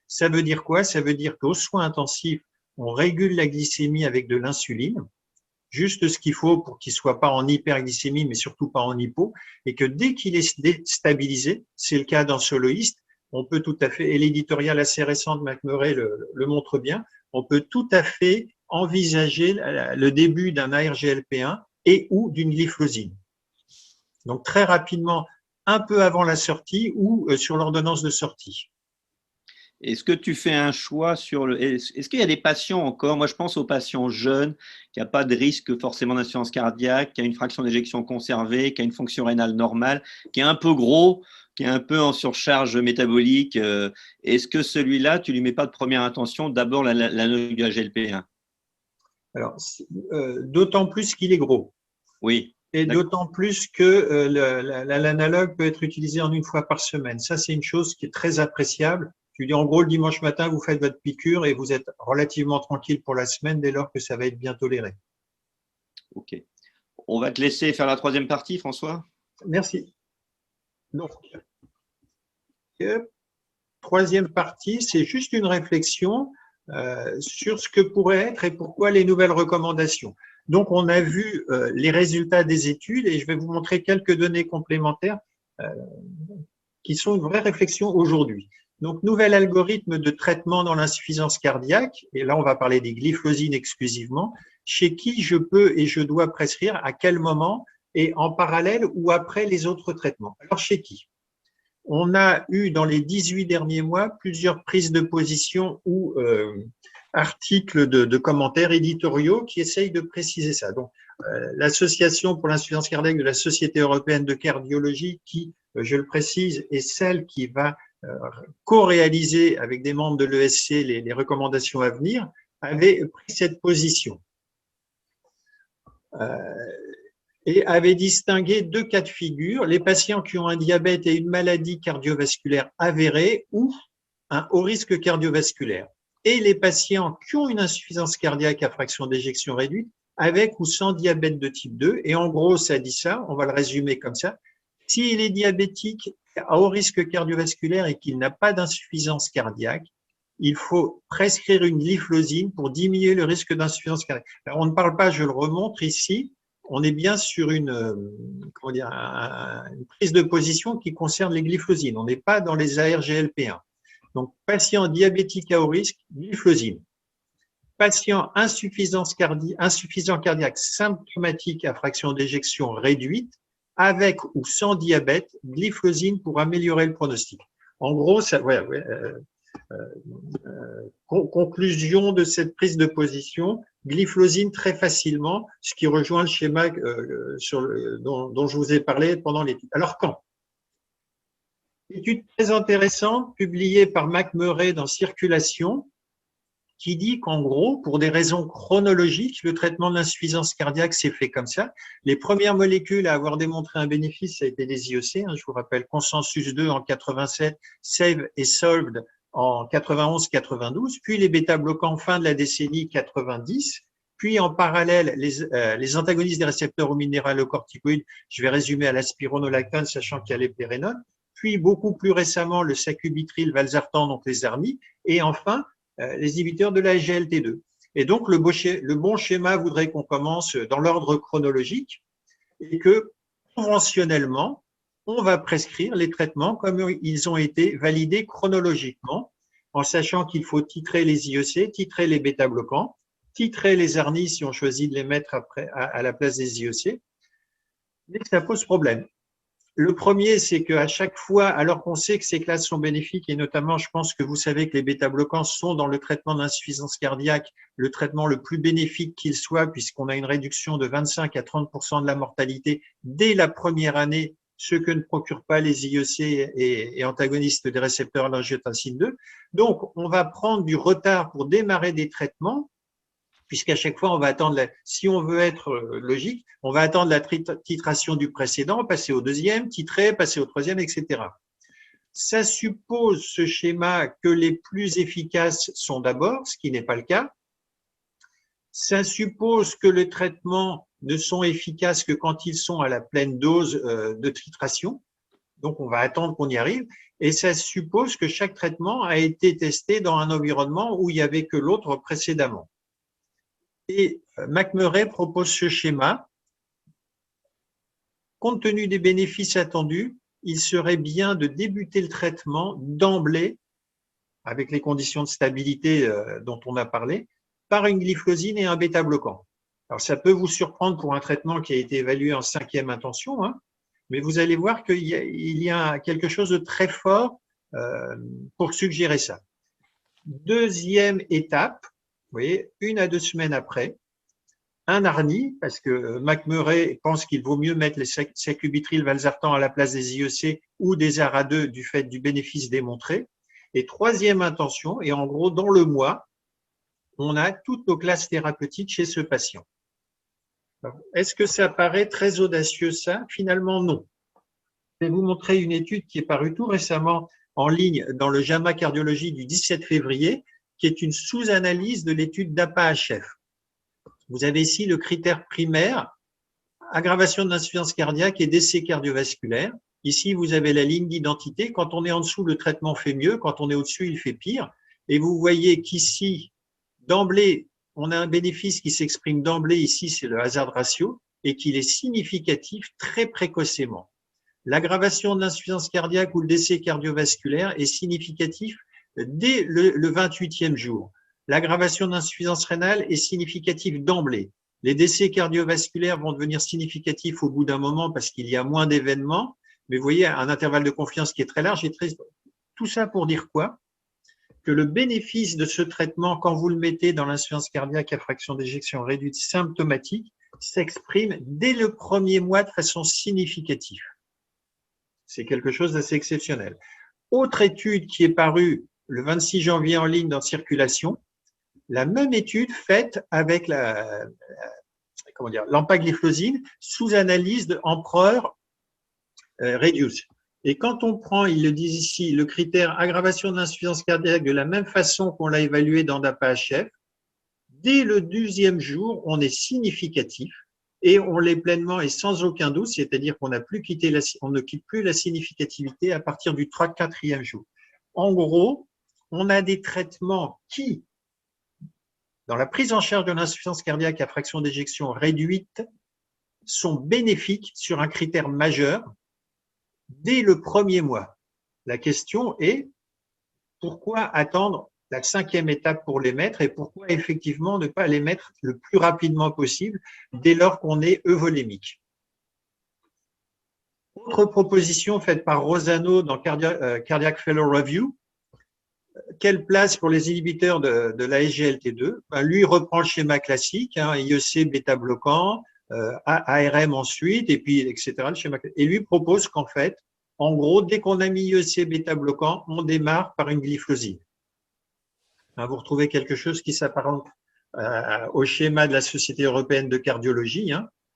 Ça veut dire quoi? Ça veut dire qu'aux soins intensifs, on régule la glycémie avec de l'insuline, juste ce qu'il faut pour qu'il ne soit pas en hyperglycémie, mais surtout pas en hypo, et que dès qu'il est déstabilisé, c'est le cas d'un soloiste, on peut tout à fait, et l'éditorial assez récent de McMurray le montre bien, on peut tout à fait envisager le début d'un ARGLP1 et ou d'une glyphosine. Donc très rapidement, un peu avant la sortie ou sur l'ordonnance de sortie. Est-ce que tu fais un choix sur le… Est-ce qu'il y a des patients encore, moi je pense aux patients jeunes, qui n'ont pas de risque forcément d'insuffisance cardiaque, qui a une fraction d'éjection conservée, qui a une fonction rénale normale, qui est un peu gros, qui est un peu en surcharge métabolique. Est-ce que celui-là, tu ne lui mets pas de première intention, d'abord l'analogue du GLP-1? Alors, d'autant plus qu'il est gros. Oui. Et d'autant plus que l'analogue peut être utilisé en une fois par semaine. Ça, c'est une chose qui est très appréciable. Tu dis en gros, le dimanche matin, vous faites votre piqûre et vous êtes relativement tranquille pour la semaine dès lors que ça va être bien toléré. OK. On va te laisser faire la troisième partie, François. Merci. Donc, troisième partie, c'est juste une réflexion sur ce que pourrait être et pourquoi les nouvelles recommandations. Donc, on a vu les résultats des études et je vais vous montrer quelques données complémentaires qui sont une vraie réflexion aujourd'hui. Donc, nouvel algorithme de traitement dans l'insuffisance cardiaque, et là, on va parler des glyphosines exclusivement, chez qui je peux et je dois prescrire, à quel moment, et en parallèle ou après les autres traitements. Alors, chez qui? On a eu dans les 18 derniers mois plusieurs prises de position ou articles de commentaires éditoriaux qui essayent de préciser ça. Donc, l'Association pour l'insuffisance cardiaque de la Société européenne de cardiologie, qui, je le précise, est celle qui va co-réaliser avec des membres de l'ESC les recommandations à venir, avait pris cette position. Et avait distingué deux cas de figure, les patients qui ont un diabète et une maladie cardiovasculaire avérée ou un haut risque cardiovasculaire, et les patients qui ont une insuffisance cardiaque à fraction d'éjection réduite avec ou sans diabète de type 2. Et en gros, ça dit ça, on va le résumer comme ça. S'il est diabétique à haut risque cardiovasculaire et qu'il n'a pas d'insuffisance cardiaque, il faut prescrire une glyphosine pour diminuer le risque d'insuffisance cardiaque. Alors, on ne parle pas, je le remontre ici, on est bien sur une prise de position qui concerne les glyphosines. On n'est pas dans les ARGLP1. Donc, patient diabétique à haut risque, glyphosine. Patient insuffisant cardiaque symptomatique à fraction d'éjection réduite, avec ou sans diabète, glyphosine pour améliorer le pronostic. En gros, ça, conclusion de cette prise de position, glyphosine très facilement, ce qui rejoint le schéma dont je vous ai parlé pendant l'étude. Alors quand? Étude très intéressante publiée par McMurray dans Circulation, qui dit qu'en gros, pour des raisons chronologiques, le traitement de l'insuffisance cardiaque s'est fait comme ça. Les premières molécules à avoir démontré un bénéfice, ça a été les IEC, je vous rappelle, Consensus 2 en 87, SAVE et SOLVED en 91-92, puis les bêta-bloquants fin de la décennie 90, puis en parallèle les antagonistes des récepteurs aux minéralocorticoïdes, je vais résumer à la spironolactone, sachant qu'il y a l'éplérénone, puis beaucoup plus récemment le sacubitril, valsartan, donc les ARNI, et enfin les inhibiteurs de la SGLT2. Et donc le bon schéma voudrait qu'on commence dans l'ordre chronologique et que conventionnellement, on va prescrire les traitements comme ils ont été validés chronologiquement, en sachant qu'il faut titrer les IEC, titrer les bêta-bloquants, titrer les ARNI si on choisit de les mettre après, à la place des IEC. Mais ça pose problème. Le premier, c'est qu'à chaque fois, alors qu'on sait que ces classes sont bénéfiques, et notamment, je pense que vous savez que les bêta-bloquants sont dans le traitement d'insuffisance cardiaque le traitement le plus bénéfique qu'il soit, puisqu'on a une réduction de 25 à 30% de la mortalité dès la première année, ce que ne procurent pas les IEC et antagonistes des récepteurs à l'angiotensine 2. Donc, on va prendre du retard pour démarrer des traitements, puisqu'à chaque fois, on va attendre, si on veut être logique, on va attendre la titration du précédent, passer au deuxième, titrer, passer au troisième, etc. Ça suppose ce schéma que les plus efficaces sont d'abord, ce qui n'est pas le cas. Ça suppose que les traitements ne sont efficaces que quand ils sont à la pleine dose de titration. Donc, on va attendre qu'on y arrive. Et ça suppose que chaque traitement a été testé dans un environnement où il n'y avait que l'autre précédemment. Et McMurray propose ce schéma. Compte tenu des bénéfices attendus, il serait bien de débuter le traitement d'emblée, avec les conditions de stabilité dont on a parlé, par une glyphosine et un bêta-bloquant. Alors, ça peut vous surprendre pour un traitement qui a été évalué en 5e intention, hein, mais vous allez voir qu'il y a quelque chose de très fort pour suggérer ça. Deuxième étape, vous voyez, 1 à 2 semaines après, un ARNI, parce que McMurray pense qu'il vaut mieux mettre les sacubitril, valsartan à la place des IEC ou des ARA2 du fait du bénéfice démontré. Et troisième intention, et en gros, dans le mois, on a toutes nos classes thérapeutiques chez ce patient. Est-ce que ça paraît très audacieux, ça? Finalement, non. Je vais vous montrer une étude qui est parue tout récemment en ligne dans le JAMA Cardiologie du 17 février, qui est une sous-analyse de l'étude d'APA-HF. Vous avez ici le critère primaire, aggravation de l'insuffisance cardiaque et décès cardiovasculaire. Ici, vous avez la ligne d'identité. Quand on est en dessous, le traitement fait mieux. Quand on est au-dessus, il fait pire. Et vous voyez qu'ici, d'emblée, on a un bénéfice qui s'exprime d'emblée. Ici, c'est le hazard ratio et qu'il est significatif très précocement. L'aggravation de l'insuffisance cardiaque ou le décès cardiovasculaire est significatif dès le 28e jour. L'aggravation d'insuffisance rénale est significative d'emblée. Les décès cardiovasculaires vont devenir significatifs au bout d'un moment parce qu'il y a moins d'événements. Mais vous voyez, un intervalle de confiance qui est très large. Tout ça pour dire quoi? Que le bénéfice de ce traitement, quand vous le mettez dans l'insuffisance cardiaque à fraction d'éjection réduite symptomatique, s'exprime dès le premier mois de façon significative. C'est quelque chose d'assez exceptionnel. Autre étude qui est parue le 26 janvier en ligne dans Circulation, la même étude faite avec l'empagliflozine sous analyse de Empereur Reduce. Et quand on prend, ils le disent ici, le critère aggravation de l'insuffisance cardiaque de la même façon qu'on l'a évalué dans DAPA-HF, dès le 12e jour, on est significatif et on l'est pleinement et sans aucun doute, c'est-à-dire qu'on ne quitte plus la significativité à partir du 3-4e jour. En gros, on a des traitements qui, dans la prise en charge de l'insuffisance cardiaque à fraction d'éjection réduite, sont bénéfiques sur un critère majeur dès le premier mois. La question est, pourquoi attendre la 5e étape pour les mettre et pourquoi effectivement ne pas les mettre le plus rapidement possible dès lors qu'on est euvolémique? Autre proposition faite par Rosano dans Cardiac Fellow Review, quelle place pour les inhibiteurs de la SGLT2? Lui reprend le schéma classique, IEC bêta-bloquant, ARM ensuite, et puis etc. Le schéma, et lui propose qu'en fait, en gros, dès qu'on a mis IEC bêta-bloquant, on démarre par une glyphosine. Vous retrouvez quelque chose qui s'apparente au schéma de la Société européenne de cardiologie,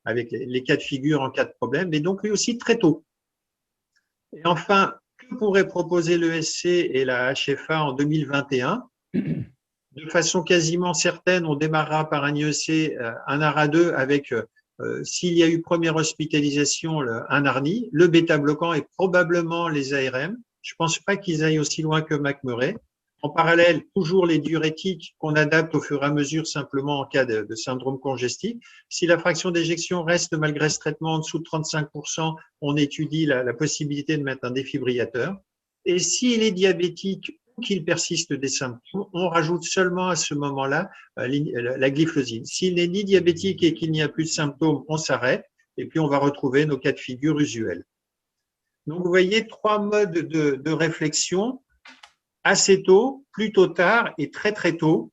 avec les cas de figure en cas de problème, mais donc lui aussi très tôt. Et enfin, que pourrait proposer l'ESC et la HFA en 2021? De façon quasiment certaine, on démarrera par un IEC, un ARA2 avec s'il y a eu première hospitalisation, un ARNI, le bêta-bloquant et probablement les ARM. Je ne pense pas qu'ils aillent aussi loin que McMurray. En parallèle, toujours les diurétiques qu'on adapte au fur et à mesure simplement en cas de syndrome congestif. Si la fraction d'éjection reste malgré ce traitement en dessous de 35%, on étudie la possibilité de mettre un défibrillateur. Et s'il est diabétique ou qu'il persiste des symptômes, on rajoute seulement à ce moment-là la glyphosine. S'il n'est ni diabétique et qu'il n'y a plus de symptômes, on s'arrête et puis on va retrouver nos cas de figure usuels. Donc, vous voyez 3 modes de réflexion. Assez tôt, plutôt tard et très très tôt.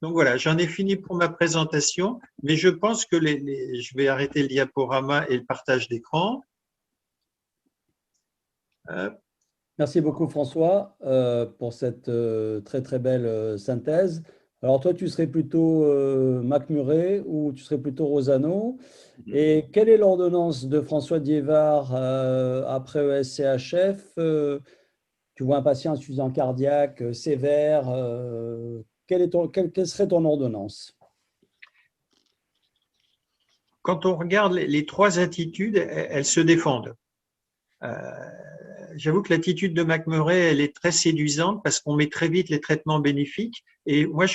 Donc voilà, j'en ai fini pour ma présentation, mais je pense que je vais arrêter le diaporama et le partage d'écran. Merci beaucoup François pour cette très très belle synthèse. Alors toi, tu serais plutôt McMurray ou tu serais plutôt Rosano? Et quelle est l'ordonnance de François Diévard après ESCHF? Tu vois un patient insuffisant cardiaque sévère, quelle serait ton ordonnance? Quand on regarde les 3 attitudes, elles se défendent. J'avoue que l'attitude de McMurray, elle est très séduisante parce qu'on met très vite les traitements bénéfiques. Et moi,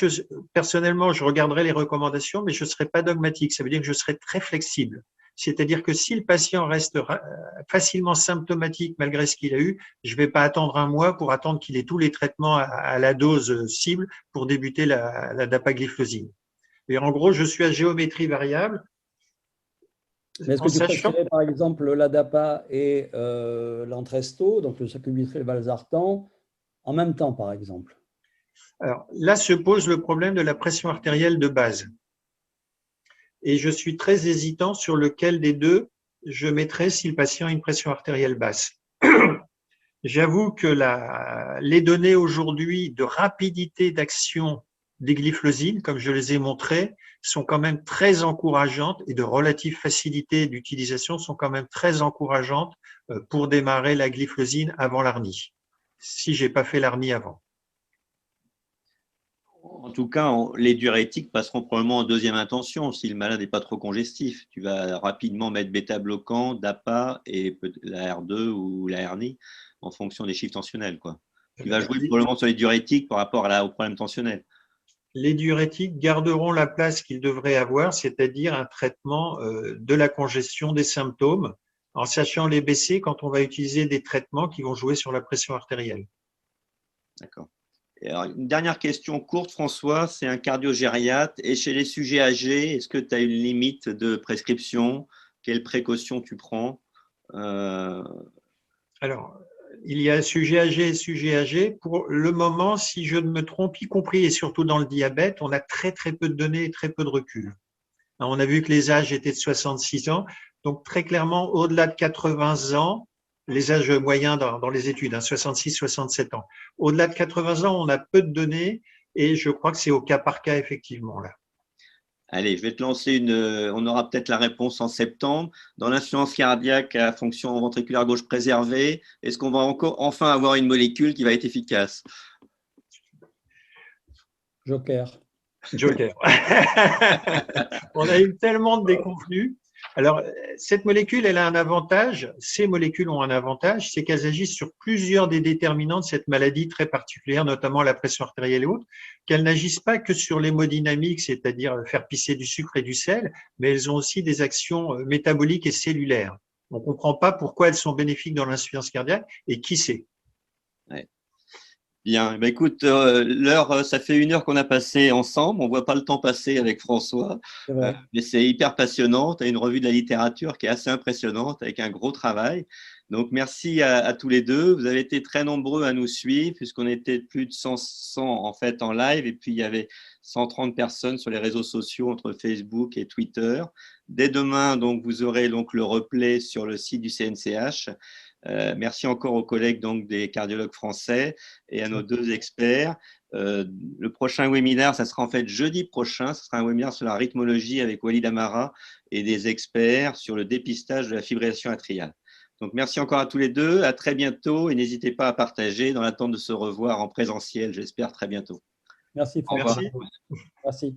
personnellement, je regarderai les recommandations, mais je ne serai pas dogmatique. Ça veut dire que je serai très flexible. C'est-à-dire que si le patient reste facilement symptomatique malgré ce qu'il a eu, je ne vais pas attendre un mois pour attendre qu'il ait tous les traitements à la dose cible pour débuter la dapagliflozine. Et en gros, je suis à géométrie variable. Mais est-ce que tu préférais par exemple l'ADAPA et l'Entresto, donc le sacubitril/valsartan, en même temps par exemple? Alors là se pose le problème de la pression artérielle de base. Et je suis très hésitant sur lequel des deux je mettrai si le patient a une pression artérielle basse. J'avoue que les données aujourd'hui de rapidité d'action des glyphlosines, comme je les ai montrées, sont quand même très encourageantes et de relative facilité d'utilisation sont quand même très encourageantes pour démarrer la glyphlosine avant l'ARNI, si je n'ai pas fait l'ARNI avant. En tout cas, les diurétiques passeront probablement en deuxième intention si le malade n'est pas trop congestif. Tu vas rapidement mettre bêta-bloquant, DAPA et la R2 ou la RNI en fonction des chiffres tensionnels, quoi. Tu vas jouer probablement sur les diurétiques par rapport au problème tensionnel. Les diurétiques garderont la place qu'ils devraient avoir, c'est-à-dire un traitement de la congestion des symptômes, en sachant les baisser quand on va utiliser des traitements qui vont jouer sur la pression artérielle. D'accord. Alors, une dernière question courte, François, c'est un cardiogériatre. Et chez les sujets âgés, est-ce que tu as une limite de prescription? Quelles précautions tu prends? Alors, il y a sujet âgé et sujet âgé. Pour le moment, si je ne me trompe, y compris et surtout dans le diabète, on a très très peu de données et très peu de recul. On a vu que les âges étaient de 66 ans. Donc, très clairement, au-delà de 80 ans, les âges moyens dans les études, 66-67 ans. Au-delà de 80 ans, on a peu de données et je crois que c'est au cas par cas, effectivement. Là. Allez, je vais te lancer on aura peut-être la réponse en septembre. Dans l'insuffisance cardiaque à fonction ventriculaire gauche préservée, est-ce qu'on va enfin avoir une molécule qui va être efficace? Joker. Joker. On a eu tellement de déconvenus. Alors, cette molécule, elle a un avantage, ces molécules ont un avantage, c'est qu'elles agissent sur plusieurs des déterminants de cette maladie très particulière, notamment la pression artérielle et autres, qu'elles n'agissent pas que sur l'hémodynamique, c'est-à-dire faire pisser du sucre et du sel, mais elles ont aussi des actions métaboliques et cellulaires. On ne comprend pas pourquoi elles sont bénéfiques dans l'insuffisance cardiaque et qui sait. Ouais. Bien, bah écoute, l'heure, ça fait 1 heure qu'on a passé ensemble. On ne voit pas le temps passer avec François, mais c'est hyper passionnant. Tu as une revue de la littérature qui est assez impressionnante avec un gros travail. Donc, merci à tous les deux. Vous avez été très nombreux à nous suivre puisqu'on était plus de 100 en fait en live et puis il y avait 130 personnes sur les réseaux sociaux entre Facebook et Twitter. Dès demain, donc, vous aurez donc le replay sur le site du CNCH. Merci encore aux collègues donc, des cardiologues français et à nos 2 experts. Le prochain webinaire, ça sera en fait jeudi prochain. Ce sera un webinaire sur la rythmologie avec Walid Amara et des experts sur le dépistage de la fibrillation atriale. Donc, merci encore à tous les deux. À très bientôt et n'hésitez pas à partager dans l'attente de se revoir en présentiel, j'espère très bientôt. Merci François. Merci.